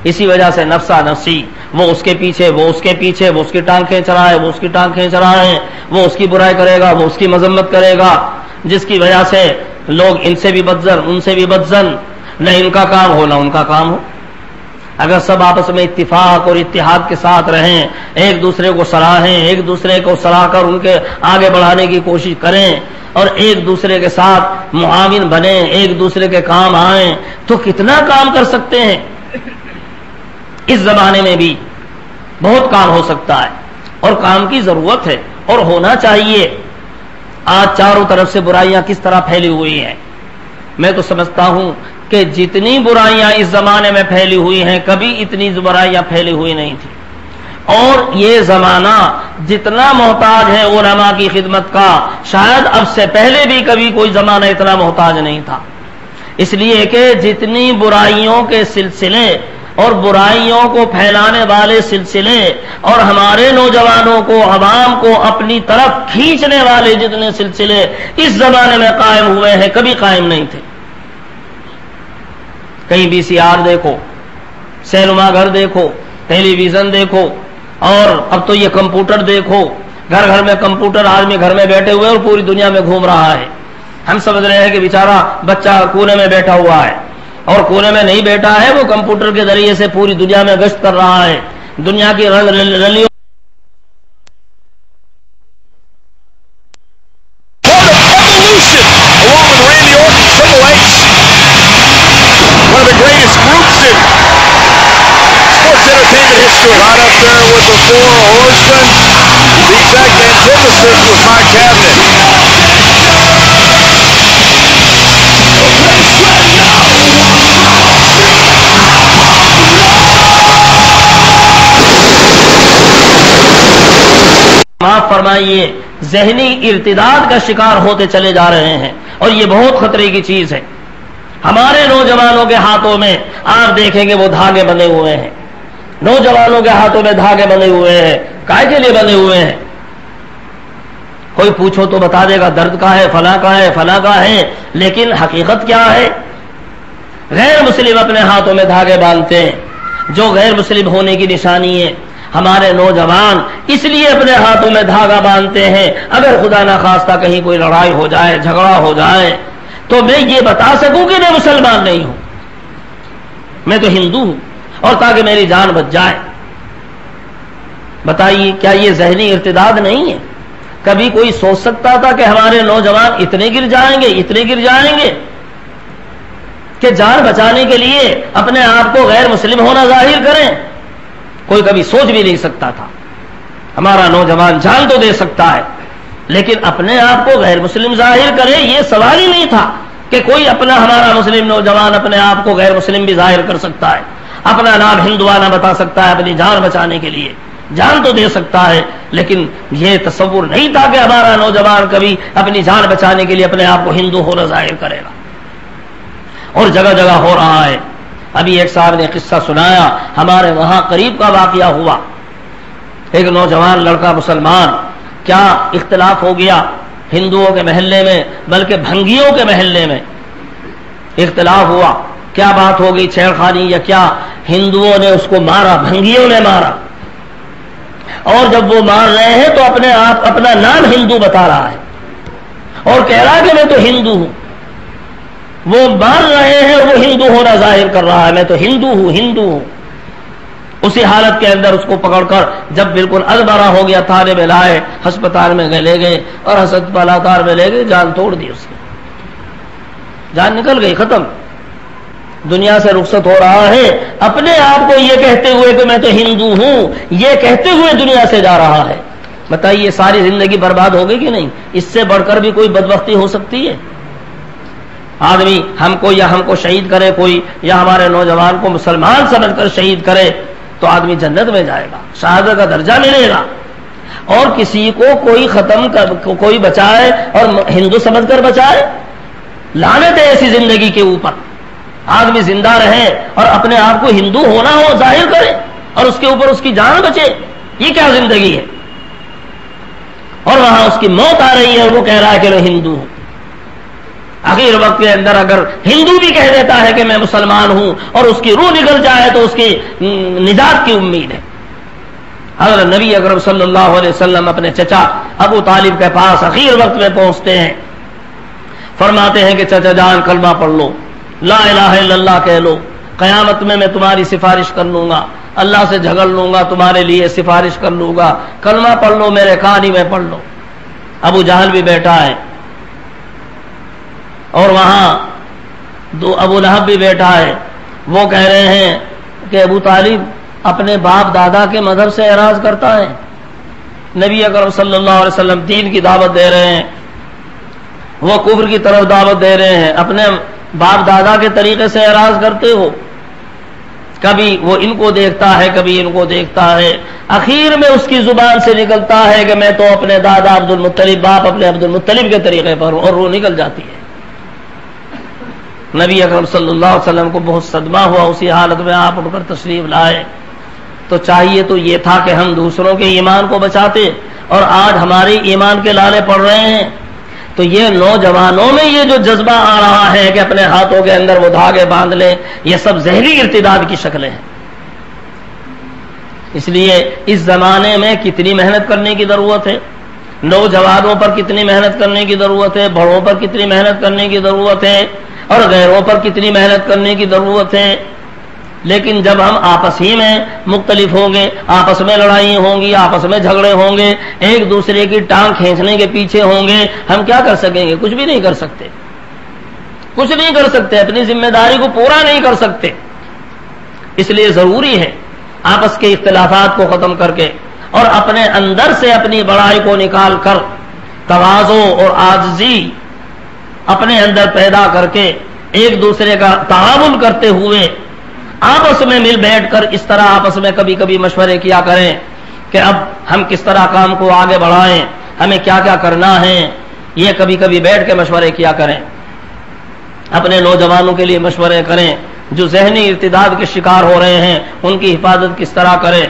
A: اسی وجہ سے نفسا نفسی، وہ اس کے پیچھے، وہ اس کے پیچھے، وہ اس کی ٹانگ کھینچ رہا ہے، وہ اس کی ٹانگ کھینچ رہا ہے، وہ اس کی برائی کرے گا، وہ اس کی مذمت کرے گا، جس کی وجہ سے لوگ ان سے بھی بدظن، ان سے بھی بدظن، نہ ان کا کام ہو نہ ان کا کام ہو۔ اگر سب آپس میں اتفاق اور اتحاد کے ساتھ رہیں، ایک دوسرے کو سراہیں، ایک دوسرے کو سراہ کر ان کے آگے بڑھانے کی کوشش کریں اور ایک دوسرے کے ساتھ معاون بنیں، ایک دوسرے کے کام آئیں، تو کتنا کام کر سکتے ہیں۔ اس زمانے میں بھی بہت کام ہو سکتا ہے اور کام کی ضرورت ہے اور ہونا چاہیے۔ آج چاروں طرف سے برائیاں کس طرح پھیلی ہوئی ہیں، میں تو سمجھتا ہوں کہ جتنی برائیاں اس زمانے میں پھیلی ہوئی ہیں کبھی اتنی برائیاں پھیلی ہوئی نہیں تھی، اور یہ زمانہ جتنا محتاج ہے علماء کی خدمت کا، شاید اب سے پہلے بھی کبھی کوئی زمانہ اتنا محتاج نہیں تھا، اس لیے کہ جتنی برائیوں کے سلسلے اور برائیوں کو پھیلانے والے سلسلے اور ہمارے نوجوانوں کو، عوام کو اپنی طرف کھینچنے والے جتنے سلسلے اس زمانے میں قائم ہوئے ہیں کبھی قائم نہیں تھے۔ کہیں VCR دیکھو، سینما گھر دیکھو، ٹیلی ویژن دیکھو، اور اب تو یہ کمپیوٹر دیکھو، گھر گھر میں کمپیوٹر، آدمی گھر میں بیٹھے ہوئے اور پوری دنیا میں گھوم رہا ہے۔ ہم سمجھ رہے ہیں کہ بیچارہ بچہ کونے میں بیٹھا ہوا ہے، اور کونے میں نہیں بیٹھا ہے، وہ کمپیوٹر کے ذریعے سے پوری دنیا میں گشت کر رہا ہے، دنیا کی رلیوں معاف فرمائیے ذہنی ارتداد کا شکار ہوتے چلے جا رہے ہیں، اور یہ بہت خطرے کی چیز ہے۔ ہمارے نوجوانوں کے ہاتھوں میں آپ دیکھیں گے وہ دھاگے بندھے ہوئے ہیں، نوجوانوں کے ہاتھوں میں دھاگے بندھے ہوئے ہیں، کائے کے لیے بندھے ہوئے ہیں؟ کوئی پوچھو تو بتا دے گا درد کا ہے، فلاں کا ہے، فلاں کا ہے، لیکن حقیقت کیا ہے؟ غیر مسلم اپنے ہاتھوں میں دھاگے باندھتے ہیں، جو غیر مسلم ہونے کی نشانی ہے۔ ہمارے نوجوان اس لیے اپنے ہاتھوں میں دھاگا باندھتے ہیں، اگر خدا نخواستہ کہیں کوئی لڑائی ہو جائے، جھگڑا ہو جائے، تو میں یہ بتا سکوں کہ میں مسلمان نہیں ہوں، میں تو ہندو ہوں، اور تاکہ میری جان بچ جائے۔ بتائیے کیا یہ ذہنی ارتداد نہیں ہے؟ کبھی کوئی سوچ سکتا تھا کہ ہمارے نوجوان اتنے گر جائیں گے، اتنے گر جائیں گے کہ جان بچانے کے لیے اپنے آپ کو غیر مسلم ہونا ظاہر کریں؟ کوئی کبھی سوچ بھی نہیں سکتا تھا۔ ہمارا نوجوان جان تو دے سکتا ہے، لیکن اپنے آپ کو غیر مسلم ظاہر کرے، یہ سوال ہی نہیں تھا کہ کوئی اپنا ہمارا مسلم نوجوان اپنے آپ کو غیر مسلم بھی ظاہر کر سکتا ہے، اپنا نام ہندوانہ بتا سکتا ہے اپنی جان بچانے کے لیے، جان تو دے سکتا ہے، لیکن یہ تصور نہیں تھا کہ ہمارا نوجوان کبھی اپنی جان بچانے کے لیے اپنے آپ کو ہندو ہونا ظاہر کرے گا۔ اور جگہ جگہ ہو رہا ہے۔ ابھی ایک صاحب نے قصہ سنایا، ہمارے وہاں قریب کا واقعہ ہوا، ایک نوجوان لڑکا مسلمان، کیا اختلاف ہو گیا ہندوؤں کے محلے میں، بلکہ بھنگیوں کے محلے میں اختلاف ہوا، کیا بات ہو گئی، چھیڑخانی یا کیا؟ ہندوؤں نے اس کو مارا، بھنگیوں نے مارا، اور جب وہ مار رہے ہیں تو اپنے آپ اپنا نام ہندو بتا رہا ہے اور کہہ رہا ہے کہ میں تو ہندو ہوں۔ وہ مار رہے ہیں، وہ ہندو ہونا ظاہر کر رہا ہے، میں تو ہندو ہوں، ہندو ہوں۔ اسی حالت کے اندر اس کو پکڑ کر جب بالکل ادبارہ ہو گیا، تھانے میں لائے، ہسپتال میں لے گئے، اور ہسپتال میں لے گئے، جان توڑ دی اس کی، جان نکل گئی، ختم، دنیا سے رخصت ہو رہا ہے، اپنے آپ کو یہ کہتے ہوئے کہ میں تو ہندو ہوں، یہ کہتے ہوئے دنیا سے جا رہا ہے۔ بتائیے ساری زندگی برباد ہو گئی کہ نہیں؟ اس سے بڑھ کر بھی کوئی بدبختی ہو سکتی ہے؟ آدمی ہم کو شہید کرے کوئی، یا ہمارے نوجوان کو مسلمان سمجھ کر شہید کرے، تو آدمی جنت میں جائے گا، شہادت کا درجہ ملے گا۔ اور کسی کو کوئی بچائے اور ہندو سمجھ کر بچائے، لعنت ہے ایسی زندگی کے اوپر۔ آدمی زندہ رہے اور اپنے آپ کو ہندو ہونا ہو ظاہر کرے، اور اس کے اوپر اس کی جان بچے، یہ کیا زندگی ہے؟ اور وہاں اس کی موت آ رہی ہے اور وہ کہہ رہا ہے کہ میں ہندو ہوں۔ آخر وقت کے اندر اگر ہندو بھی کہہ دیتا ہے کہ میں مسلمان ہوں اور اس کی روح نکل جائے تو اس کی نجات کی امید ہے۔ حضرت نبی اکرم صلی اللہ علیہ وسلم اپنے چچا ابو طالب کے پاس اخیر وقت میں پہنچتے ہیں، فرماتے ہیں کہ چچا جان کلمہ پڑھ لو، لا الہ الا اللہ کہہ لو، قیامت میں تمہاری سفارش کر لوں گا، اللہ سے جھگڑ لوں گا، تمہارے لیے سفارش کر لوں گا، کلمہ پڑھ لو، میرے کہانی میں پڑھ لو۔ ابو جہل بھی بیٹھا ہے، اور وہاں ابو لہب بھی بیٹھا ہے، وہ کہہ رہے ہیں کہ ابو طالب اپنے باپ دادا کے مذہب سے اعراض کرتا ہے، نبی اکرم صلی اللہ علیہ وسلم دین کی دعوت دے رہے ہیں، وہ کفر کی طرف دعوت دے رہے ہیں، اپنے باپ دادا کے طریقے سے اعراض کرتے ہو۔ کبھی وہ ان کو دیکھتا ہے، کبھی ان کو دیکھتا ہے، اخیر میں اس کی زبان سے نکلتا ہے کہ میں تو اپنے دادا عبد المطلب، باپ اپنے عبد المطلب کے طریقے پر ہوں، اور روح نکل جاتی ہے۔ نبی اکرم صلی اللہ علیہ وسلم کو بہت صدمہ ہوا، اسی حالت میں آپ اٹھ کر تشریف لائے۔ تو چاہیے تو یہ تھا کہ ہم دوسروں کے ایمان کو بچاتے، اور آج ہمارے ایمان کے لالے پڑ رہے ہیں۔ تو یہ نوجوانوں میں یہ جو جذبہ آ رہا ہے کہ اپنے ہاتھوں کے اندر وہ دھاگے باندھ لیں، یہ سب ذہنی ارتداد کی شکلیں ہیں۔ اس لیے اس زمانے میں کتنی محنت کرنے کی ضرورت ہے، نوجوانوں پر کتنی محنت کرنے کی ضرورت ہے، بڑوں پر کتنی محنت کرنے کی ضرورت ہے۔ اور غیروں پر کتنی محنت کرنے کی ضرورت ہے. لیکن جب ہم آپس ہی میں مختلف ہوں گے، آپس میں لڑائی ہوں گی، آپس میں جھگڑے ہوں گے، ایک دوسرے کی ٹانگ کھینچنے کے پیچھے ہوں گے، ہم کیا کر سکیں گے؟ کچھ بھی نہیں کر سکتے، کچھ نہیں کر سکتے، اپنی ذمہ داری کو پورا نہیں کر سکتے. اس لیے ضروری ہے آپس کے اختلافات کو ختم کر کے اور اپنے اندر سے اپنی بڑائی کو نکال کر تواضع اور عاجزی اپنے اندر پیدا کر کے ایک دوسرے کا تعاون کرتے ہوئے آپس میں مل بیٹھ کر اس طرح آپس میں کبھی کبھی مشورے کیا کریں کہ اب ہم کس طرح کام کو آگے بڑھائیں، ہمیں کیا کیا کرنا ہے. یہ کبھی کبھی بیٹھ کے مشورے کیا کریں. اپنے نوجوانوں کے لیے مشورے کریں جو ذہنی ارتداد کے شکار ہو رہے ہیں، ان کی حفاظت کس طرح کریں.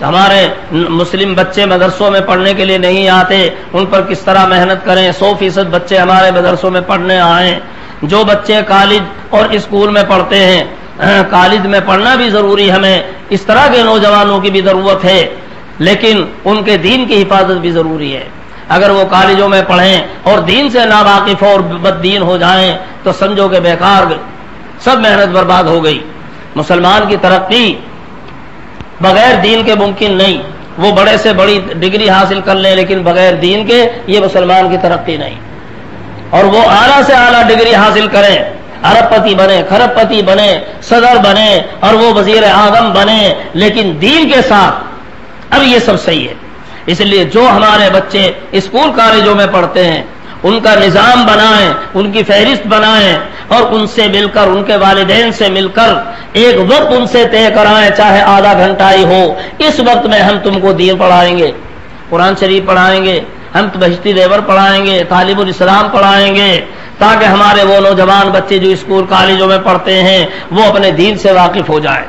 A: ہمارے مسلم بچے مدرسوں میں پڑھنے کے لیے نہیں آتے، ان پر کس طرح محنت کریں. 100% بچے ہمارے مدرسوں میں پڑھنے آئیں. جو بچے کالج اور اسکول میں پڑھتے ہیں، کالج میں پڑھنا بھی ضروری، ہمیں اس طرح کے نوجوانوں کی بھی ضرورت ہے، لیکن ان کے دین کی حفاظت بھی ضروری ہے. اگر وہ کالجوں میں پڑھیں اور دین سے ناواقف اور بد دین ہو جائیں تو سمجھو کہ بیکار سب محنت برباد ہو گئی. مسلمان کی ترقی بغیر دین کے ممکن نہیں. وہ بڑے سے بڑی ڈگری حاصل کر لیں لیکن بغیر دین کے یہ مسلمان کی ترقی نہیں. اور وہ اعلیٰ سے اعلیٰ ڈگری حاصل کریں، ارب پتی بنے، کھرب پتی بنے، صدر بنے اور وہ وزیر اعظم بنے، لیکن دین کے ساتھ. اب یہ سب صحیح ہے. اس لیے جو ہمارے بچے اسکول کالجوں میں پڑھتے ہیں ان کا نظام بنائیں، ان کی فہرست بنائیں اور ان سے مل کر، ان کے والدین سے مل کر ایک وقت ان سے طے کرائیں، چاہے آدھا گھنٹہ ہی ہو. اس وقت میں ہم تم کو دین پڑھائیں گے، قرآن شریف پڑھائیں گے، ہم بہشتی دیور پڑھائیں گے، طالب الاسلام پڑھائیں گے، تاکہ ہمارے وہ نوجوان بچے جو اسکول کالجوں میں پڑھتے ہیں وہ اپنے دین سے واقف ہو جائیں.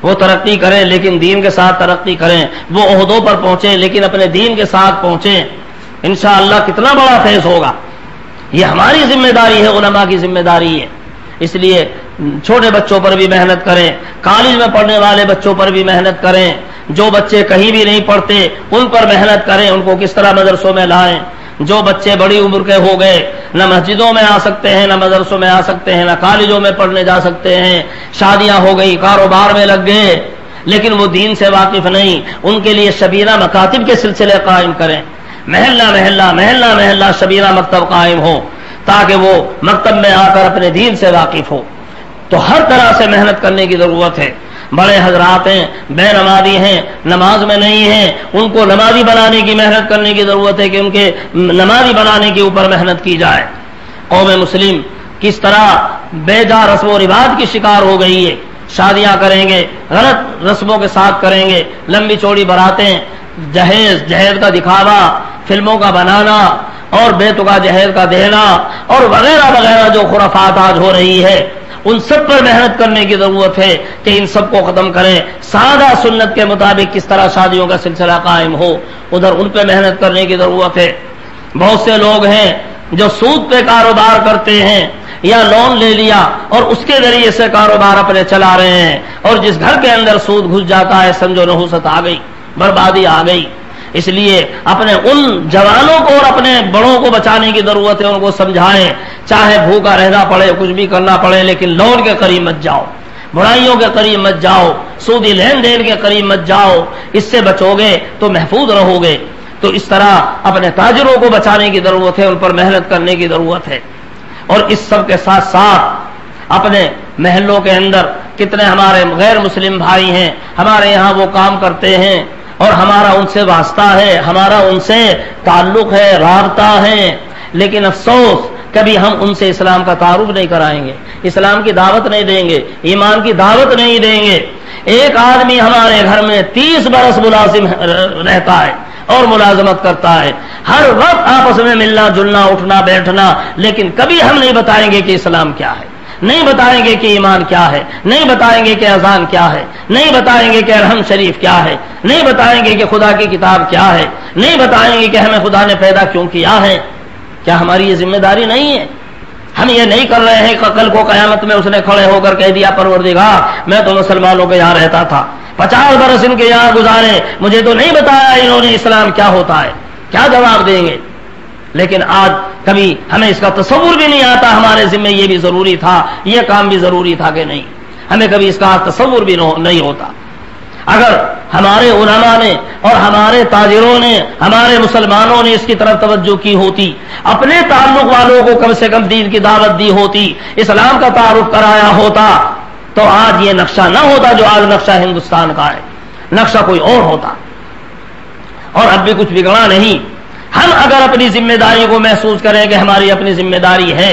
A: وہ ترقی کریں لیکن دین کے ساتھ ترقی کریں. وہ عہدوں پر پہنچیں لیکن اپنے دین کے ساتھ پہنچیں. انشاءاللہ کتنا بڑا فیض ہوگا. یہ ہماری ذمہ داری ہے، علماء کی ذمہ داری ہے. اس لیے چھوٹے بچوں پر بھی محنت کریں، کالج میں پڑھنے والے بچوں پر بھی محنت کریں. جو بچے کہیں بھی نہیں پڑھتے ان پر محنت کریں، ان کو کس طرح مدرسوں میں لائیں. جو بچے بڑی عمر کے ہو گئے، نہ مسجدوں میں آ سکتے ہیں، نہ مدرسوں میں آ سکتے ہیں، نہ کالجوں میں پڑھنے جا سکتے ہیں، شادیاں ہو گئی، کاروبار میں لگ گئے لیکن وہ دین سے واقف نہیں، ان کے لیے شبیرہ مکاتب کے سلسلے قائم کریں. محلہ محلہ محلہ محلہ شبیرہ مکتب قائم ہو تاکہ وہ مکتب میں آ کر اپنے دین سے واقف ہو. تو ہر طرح سے محنت کرنے کی ضرورت ہے. بڑے حضرات ہیں، بے نمازی ہیں، نماز میں نہیں ہیں، ان کو نمازی بنانے کی محنت کرنے کی ضرورت ہے کہ ان کے نمازی بنانے کے اوپر محنت کی جائے. قوم مسلم کس طرح بے جا رسم و رواج کی شکار ہو گئی ہے. شادیاں کریں گے، غلط رسموں کے ساتھ کریں گے، لمبی چوڑی براتیں، جہیز کا دکھاوا، فلموں کا بنانا اور بیتقا جہیز کا دینا اور وغیرہ وغیرہ جو خرافات آج ہو رہی ہے، ان سب پر محنت کرنے کی ضرورت ہے کہ ان سب کو ختم کریں. سادہ سنت کے مطابق کس طرح شادیوں کا سلسلہ قائم ہو، ادھر ان پہ محنت کرنے کی ضرورت ہے. بہت سے لوگ ہیں جو سود پہ کاروبار کرتے ہیں یا لون لے لیا اور اس کے ذریعے سے کاروبار اپنے چلا رہے ہیں، اور جس گھر کے اندر سود گھس جاتا ہے سمجھو نحوست آ گئی، بربادی آ گئی. اس لیے اپنے ان جوانوں کو اور اپنے بڑوں کو بچانے کی ضرورت ہے. ان کو سمجھائیں، چاہے بھوکا رہنا پڑے، کچھ بھی کرنا پڑے، لیکن لون کے قریب مت جاؤ، برائیوں کے قریب مت جاؤ، سودی لین دین کے قریب مت جاؤ. اس سے بچو گے تو محفوظ رہو گے. تو اس طرح اپنے تاجروں کو بچانے کی ضرورت ہے، ان پر محنت کرنے کی ضرورت ہے. اور اس سب کے ساتھ ساتھ اپنے محلوں کے اندر کتنے ہمارے غیر مسلم بھائی ہیں، ہمارے یہاں وہ کام کرتے ہیں اور ہمارا ان سے واسطہ ہے، ہمارا ان سے تعلق ہے، رابطہ ہے، لیکن افسوس کبھی ہم ان سے اسلام کا تعارف نہیں کرائیں گے، اسلام کی دعوت نہیں دیں گے، ایمان کی دعوت نہیں دیں گے. ایک آدمی ہمارے گھر میں 30 برس ملازم رہتا ہے اور ملازمت کرتا ہے، ہر وقت آپس میں ملنا جلنا اٹھنا بیٹھنا، لیکن کبھی ہم نہیں بتائیں گے کہ اسلام کیا ہے، نہیں بتائیں گے کہ ایمان کیا ہے، نہیں بتائیں گے کہ اذان کیا ہے، نہیں بتائیں گے کہ ارحم شریف کیا ہے، نہیں بتائیں گے کہ خدا کی کتاب کیا ہے، نہیں بتائیں گے کہ ہمیں خدا نے پیدا کیوں کیا ہے. کیا ہماری یہ ذمہ داری نہیں ہے؟ ہم یہ نہیں کر رہے ہیں کہ کل کو قیامت میں اس نے کھڑے ہو کر کہہ دیا پروردگار میں تو مسلمانوں کے یہاں رہتا تھا، 50 برس ان کے یہاں گزارے، مجھے تو نہیں بتایا انہوں نے اسلام کیا ہوتا ہے. کیا جواب دیں گے؟ لیکن آج کبھی ہمیں اس کا تصور بھی نہیں آتا ہمارے ذمہ یہ بھی ضروری تھا، یہ کام بھی ضروری تھا کہ نہیں، ہمیں کبھی اس کا تصور بھی نہیں ہوتا۔ اگر ہمارے علماء نے اور ہمارے تاجروں نے، ہمارے مسلمانوں نے اس کی طرف توجہ کی ہوتی، اپنے تعلق والوں کو کم سے کم دین کی دعوت دی ہوتی، اسلام کا تعارف کرایا ہوتا، تو آج یہ نقشہ نہ ہوتا جو آج نقشہ ہندوستان کا ہے، نقشہ کوئی اور ہوتا۔ اور اب بھی کچھ بگڑا نہیں۔ ہم اگر اپنی ذمہ داری کو محسوس کریں کہ ہماری اپنی ذمہ داری ہے،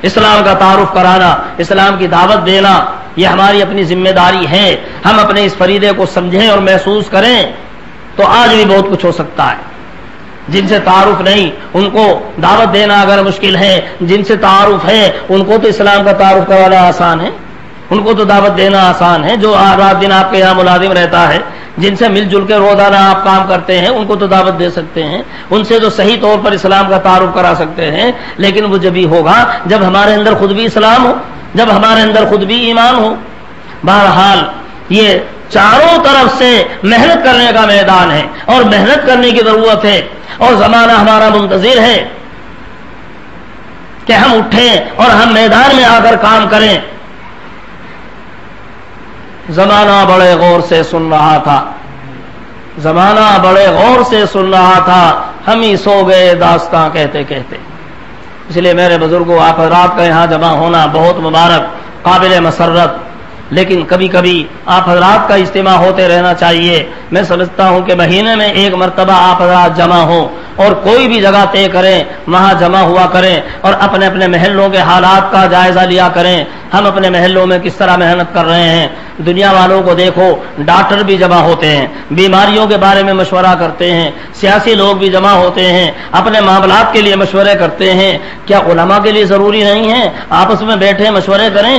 A: اسلام کا تعارف کرانا، اسلام کی دعوت دینا، یہ ہماری اپنی ذمہ داری ہے، ہم اپنے اس فریضے کو سمجھیں اور محسوس کریں، تو آج بھی بہت کچھ ہو سکتا ہے۔ جن سے تعارف نہیں ان کو دعوت دینا اگر مشکل ہے، جن سے تعارف ہے ان کو تو اسلام کا تعارف کرانا آسان ہے، ان کو تو دعوت دینا آسان ہے۔ جو رات دن آپ کے یہاں ملازم رہتا ہے، جن سے مل جل کے روزانہ آپ کام کرتے ہیں، ان کو تو دعوت دے سکتے ہیں، ان سے تو صحیح طور پر اسلام کا تعارف کرا سکتے ہیں، لیکن وہ جب ہی ہوگا جب ہمارے اندر خود بھی اسلام ہو، جب ہمارے اندر خود بھی ایمان ہو۔ بہرحال یہ چاروں طرف سے محنت کرنے کا میدان ہے اور محنت کرنے کی ضرورت ہے، اور زمانہ ہمارا منتظر ہے کہ ہم اٹھیں اور ہم میدان میں آ کر کام کریں۔ زمانہ بڑے غور سے سن رہا تھا، زمانہ بڑے غور سے سن رہا تھا، ہم ہی سو گئے داستاں کہتے کہتے۔ اس لیے میرے بزرگوں، آپ حضرات کا یہاں جمع ہونا بہت مبارک، قابل مسرت، لیکن کبھی کبھی آپ حضرات کا اجتماع ہوتے رہنا چاہیے۔ میں سمجھتا ہوں کہ مہینے میں ایک مرتبہ آپ حضرات جمع ہوں اور کوئی بھی جگہ طے کریں، وہاں جمع ہوا کریں اور اپنے اپنے محلوں کے حالات کا جائزہ لیا کریں۔ ہم اپنے محلوں میں کس طرح محنت کر رہے ہیں، دنیا والوں کو دیکھو، ڈاکٹر بھی جمع ہوتے ہیں، بیماریوں کے بارے میں مشورہ کرتے ہیں، سیاسی لوگ بھی جمع ہوتے ہیں، اپنے معاملات کے لیے مشورے کرتے ہیں۔ کیا علماء کے لیے ضروری نہیں ہے آپس میں بیٹھے مشورے کریں؟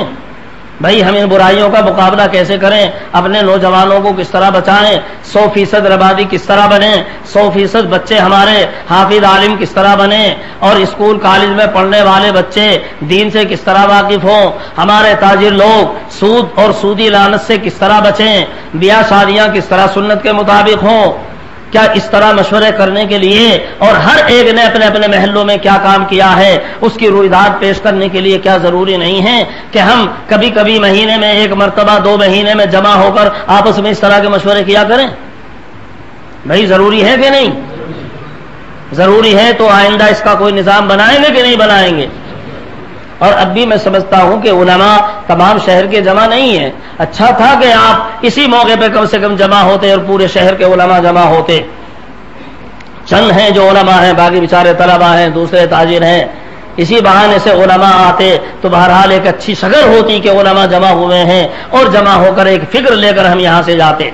A: بھائی ہم ان برائیوں کا مقابلہ کیسے کریں، اپنے نوجوانوں کو کس طرح بچائیں، 100% ربادی کس طرح بنیں، 100% بچے ہمارے حافظ عالم کس طرح بنیں، اور اسکول کالج میں پڑھنے والے بچے دین سے کس طرح واقف ہوں، ہمارے تاجر لوگ سود اور سودی لعنت سے کس طرح بچیں، بیاہ شادیاں کس طرح سنت کے مطابق ہوں۔ کیا اس طرح مشورے کرنے کے لیے اور ہر ایک نے اپنے اپنے محلوں میں کیا کام کیا ہے اس کی رویداد پیش کرنے کے لیے کیا ضروری نہیں ہے کہ ہم کبھی کبھی مہینے میں ایک مرتبہ، 2 مہینے میں جمع ہو کر آپس میں اس طرح کے مشورے کیا کریں؟ بھائی ضروری ہے کہ نہیں؟ ضروری ہے تو آئندہ اس کا کوئی نظام بنائیں گے کہ نہیں بنائیں گے؟ اور اب بھی میں سمجھتا ہوں کہ علماء تمام شہر کے جمع نہیں ہیں، اچھا تھا کہ آپ اسی موقع پہ کم سے کم جمع ہوتے اور پورے شہر کے علماء جمع ہوتے۔ چند ہیں جو علماء ہیں، باقی بیچارے طلباء ہیں، دوسرے تاجر ہیں، اسی بہانے سے علماء آتے تو بہرحال ایک اچھی شکل ہوتی کہ علماء جمع ہوئے ہیں اور جمع ہو کر ایک فکر لے کر ہم یہاں سے جاتے۔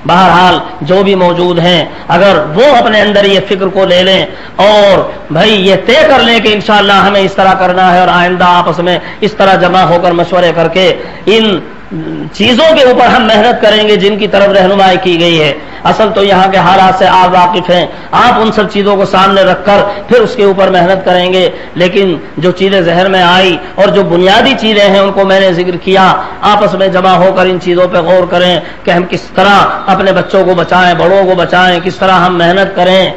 A: بہرحال جو بھی موجود ہیں اگر وہ اپنے اندر یہ فکر کو لے لیں اور بھائی یہ طے کر لیں کہ انشاءاللہ ہمیں اس طرح کرنا ہے اور آئندہ آپس میں اس طرح جمع ہو کر مشورے کر کے ان چیزوں کے اوپر ہم محنت کریں گے جن کی طرف رہنمائی کی گئی ہے۔ اصل تو یہاں کے حالات سے آپ واقف ہیں، آپ ان سب چیزوں کو سامنے رکھ کر پھر اس کے اوپر محنت کریں گے، لیکن جو چیزیں ذہن میں آئی اور جو بنیادی چیزیں ہیں ان کو میں نے ذکر کیا، آپس میں جمع ہو کر ان چیزوں پہ غور کریں کہ ہم کس طرح اپنے بچوں کو بچائیں، بڑوں کو بچائیں، کس طرح ہم محنت کریں۔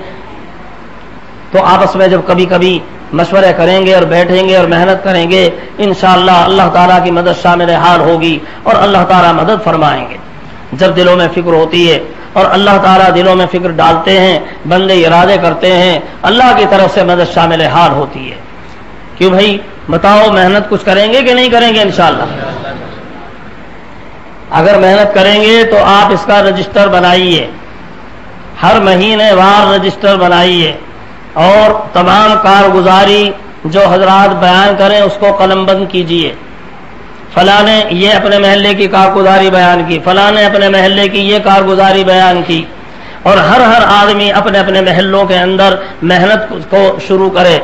A: تو آپس میں جب کبھی کبھی مشورے کریں گے اور بیٹھیں گے اور محنت کریں گے، انشاءاللہ اللہ تعالیٰ کی مدد شامل حال ہوگی اور اللہ تعالیٰ مدد فرمائیں گے۔ جب دلوں میں فکر ہوتی ہے اور اللہ تعالیٰ دلوں میں فکر ڈالتے ہیں، بندے ارادے کرتے ہیں، اللہ کی طرف سے مدد شامل حال ہوتی ہے۔ کیوں بھائی بتاؤ، محنت کچھ کریں گے کہ نہیں کریں گے؟ انشاءاللہ اگر محنت کریں گے تو آپ اس کا رجسٹر بنائیے، ہر مہینے وار رجسٹر بنائیے اور تمام کارگزاری جو حضرات بیان کریں اس کو قلم بند کیجیے۔ فلاں نے یہ اپنے محلے کی کارگزاری بیان کی، فلاں نے اپنے محلے کی یہ کارگزاری بیان کی، اور ہر آدمی اپنے اپنے محلوں کے اندر محنت کو شروع کرے۔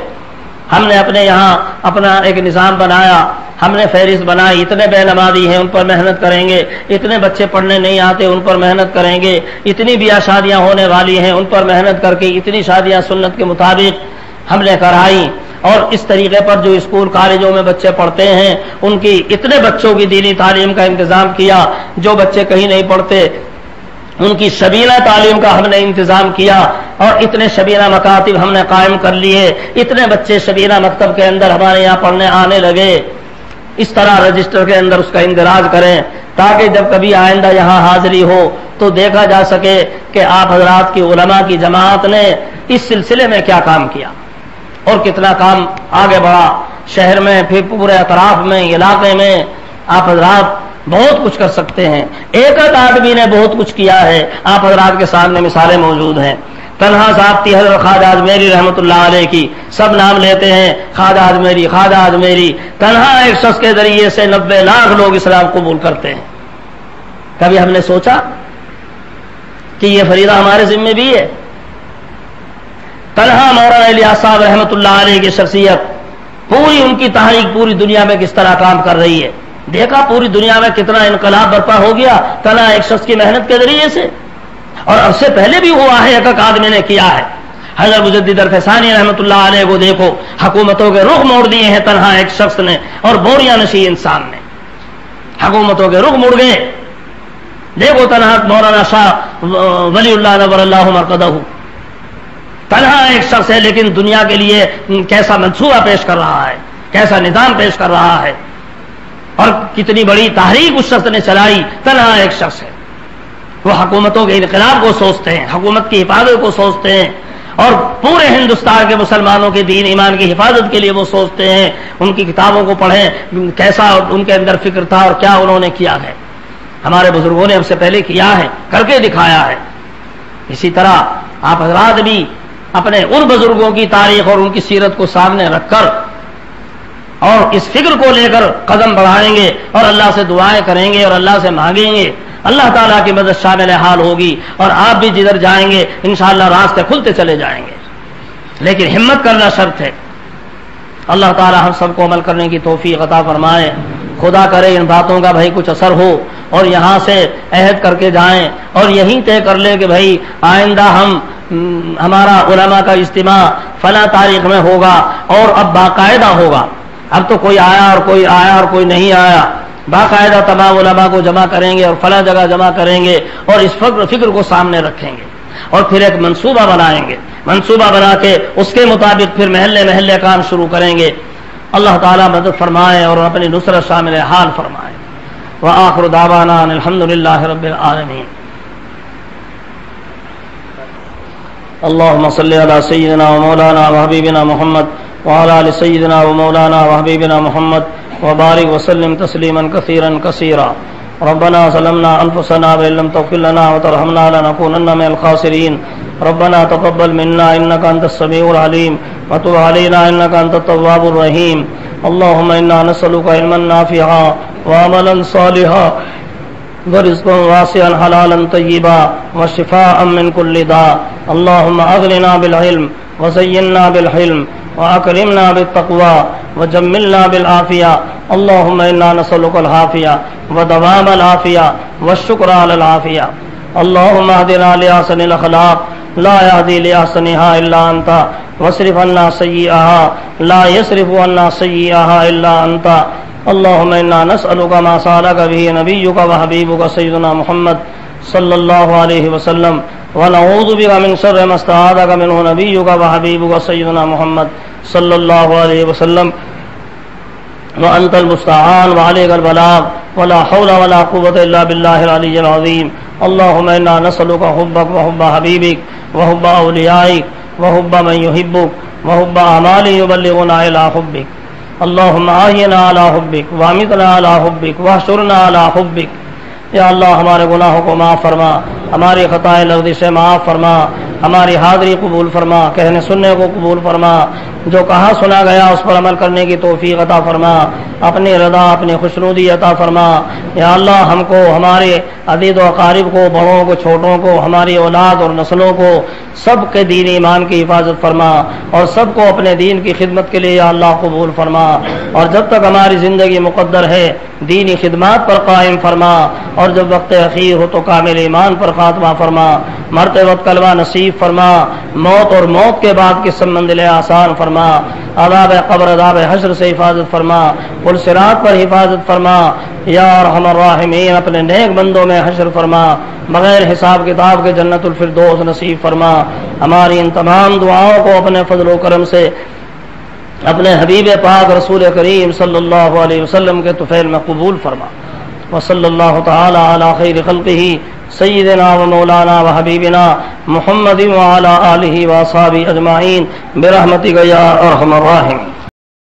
A: ہم نے اپنے یہاں اپنا ایک نظام بنایا، ہم نے فہرست بنائی، اتنے بے نمازی ہیں ان پر محنت کریں گے، اتنے بچے پڑھنے نہیں آتے ان پر محنت کریں گے، اتنی بیاہ شادیاں ہونے والی ہیں ان پر محنت کر کے اتنی شادیاں سنت کے مطابق ہم نے کرائی، اور اس طریقے پر جو اسکول کالجوں میں بچے پڑھتے ہیں ان کی اتنے بچوں کی دینی تعلیم کا انتظام کیا، جو بچے کہیں نہیں پڑھتے ان کی شبینہ تعلیم کا ہم نے انتظام کیا اور اتنے شبینہ مکاتب ہم نے قائم کر لیے، اتنے بچے شبینہ مکتب کے اندر ہمارے یہاں پڑھنے آنے لگے۔ اس طرح رجسٹر کے اندر اس کا اندراج کریں تاکہ جب کبھی آئندہ یہاں حاضری ہو تو دیکھا جا سکے کہ آپ حضرات کی علماء کی جماعت نے اس سلسلے میں کیا کام کیا اور کتنا کام آگے بڑھا۔ شہر میں پھر پورے اطراف میں علاقے میں آپ حضرات بہت کچھ کر سکتے ہیں۔ ایک آدمی نے بہت کچھ کیا ہے، آپ حضرات کے سامنے مثالیں موجود ہیں۔ تنہا صاحب تھی حضرت خواجہ اجمیری رحمۃ اللہ علیہ کی، سب نام لیتے ہیں، خواجہ اجمیری خواجہ اجمیری۔ تنہا ایک شخص کے ذریعے سے 90 لاکھ لوگ اسلام قبول کرتے ہیں۔ کبھی ہم نے سوچا کہ یہ فریضہ ہمارے ذمے بھی ہے؟ تنہا مولانا الیاس صاحب رحمۃ اللہ علیہ کی شخصیت، پوری ان کی تحریک پوری دنیا میں کس طرح کام کر رہی ہے، دیکھا پوری دنیا میں کتنا انقلاب برپا ہو گیا تنہا ایک شخص کی محنت کے ذریعے سے، اور اب سے پہلے بھی ہوا ہے، ایک آدمی نے کیا ہے۔ حضرت مجدد الفسانی رحمۃ اللہ علیہ کو دیکھو، حکومتوں کے رخ موڑ دیے ہیں تنہا ایک شخص نے اور بوریاں نشی انسان نے، حکومتوں کے رخ مڑ گئے۔ دیکھو تنہا مولانا شاہ ولی اللہ نور اللہ مرقدہ، تنہا ایک شخص ہے لیکن دنیا کے لیے کیسا منصوبہ پیش کر رہا ہے، کیسا نظام پیش کر رہا ہے، اور کتنی بڑی تحریک اس شخص نے چلائی۔ تنہا ایک شخص ہے، وہ حکومتوں کے انقلاب کو سوچتے ہیں، حکومت کی حفاظت کو سوچتے ہیں، اور پورے ہندوستان کے مسلمانوں کے دین ایمان کی حفاظت کے لیے وہ سوچتے ہیں۔ ان کی کتابوں کو پڑھیں، کیسا ان کے اندر فکر تھا اور کیا انہوں نے کیا ہے۔ ہمارے بزرگوں نے ہم سے پہلے کیا ہے، کر کے دکھایا ہے۔ اسی طرح آپ حضرات بھی اپنے ان بزرگوں کی تاریخ اور ان کی سیرت کو سامنے رکھ کر اور اس فکر کو لے کر قدم بڑھائیں گے اور اللہ سے دعائیں کریں گے اور اللہ سے مانگیں گے، اللہ تعالیٰ کی مدد شامل حال ہوگی، اور آپ بھی جدھر جائیں گے انشاءاللہ راستے کھلتے چلے جائیں گے۔ لیکن ہمت کرنا شرط ہے۔ اللہ تعالیٰ ہم سب کو عمل کرنے کی توفیق عطا فرمائے۔ خدا کرے ان باتوں کا بھائی کچھ اثر ہو اور یہاں سے عہد کر کے جائیں اور یہیں طے کر لیں کہ بھائی آئندہ ہمارا علماء کا اجتماع فلاں تاریخ میں ہوگا، اور اب باقاعدہ ہوگا۔ اب تو کوئی آیا اور کوئی نہیں آیا، باقاعدہ تمام علماء کو جمع کریں گے اور فلاں جگہ جمع کریں گے اور اس فکر کو سامنے رکھیں گے، اور پھر ایک منصوبہ بنائیں گے، منصوبہ بنا کے اس کے مطابق پھر محلے محلے کام شروع کریں گے۔ اللہ تعالیٰ مدد فرمائے اور اپنی نصرت شامل حال فرمائے۔ وآخر دعوانا الحمد للہ رب العالمین۔ اللهم صل على سيدنا ومولانا وحبيبنا محمد وعلى آل سيدنا ومولانا وحبيبنا محمد وبارك وسلم تسليما كثيرا كثيرا۔ ربنا ظلمنا أنفسنا وإن لم تغفر لنا وترحمنا لنكونن من الخاسرين۔ ربنا تقبل منا إنك أنت السميع العليم وتب علينا إنك أنت التواب الرحيم۔ اللهم إنا نسألك علما نافعا وعملا صالحا ورزقا واسعا حلالا طيبا وشفاء من كل داء۔ اللهم أغننا بالعلم وزينا بالحلم وأكرمنا بالتقوى وجملنا بالعافية۔ اللهم إنا نسألك العافية ودوام العافية والشكر على العافية۔ اللهم اهدنا لأحسن الأخلاق لا يهدي لأحسنها إلا أنت، واصرف عنا سيئها لا يصرف عنا سيئها إلا أنت۔ اللهم إنا نسألك ما سألك به نبيك وحبيبك سيدنا محمد صلى الله عليه وسلم، ونعوذ بك من شر ما استعاذك منه نبيك وحبيبك سيدنا محمد صلى الله عليه وسلم، وأنت المستعان وعليك البلاغ ولا حول ولا قوة إلا بالله العلي العظيم۔ اللهم إنا نسألك حبك وحب حبيبك وحب أوليائك وحب من يحبك وحب أعمال يبلغنا إلى حبك۔ اللهم أحينا على حبك وأمتنا على حبك واحشرنا على حبك۔ یا اللہ ہمارے گناہوں کو معاف فرما، ہماری خطائیں لغزشیں معاف فرما، ہماری حاضری قبول فرما، کہنے سننے کو قبول فرما، جو کہا سنا گیا اس پر عمل کرنے کی توفیق عطا فرما، اپنی رضا اپنی خوشنودی عطا فرما۔ یا اللہ ہم کو، ہمارے عزیز و اقارب کو، بڑوں کو چھوٹوں کو، ہماری اولاد اور نسلوں کو سب کے دین ایمان کی حفاظت فرما، اور سب کو اپنے دین کی خدمت کے لیے یا اللہ قبول فرما، اور جب تک ہماری زندگی مقدر ہے دینی خدمات پر قائم فرما، اور جب وقت اخیر ہو تو کامل ایمان پر خاتمہ فرما، مرتے وقت کلمہ نصیب فرما، موت اور موت کے بعد کی سب منزلیں آسان فرما، عذاب قبر عذاب حشر سے حفاظت فرما، پل صراط پر حفاظت فرما، یا ارحم الراحمین اپنے نیک بندوں میں حشر فرما، بغیر حساب کتاب کے جنت الفردوس نصیب فرما، ہماری ان تمام دعاؤں کو اپنے فضل و کرم سے اپنے حبیب پاک رسول کریم صلی اللہ علیہ وسلم کے طفیل میں قبول فرما، وصلی اللہ تعالی علی خیر خلقہ سیدنا و مولانا و حبیبنا محمد وعلی آلہ و اصحابہ اجمعین برحمتک یا ارحم الراحمین۔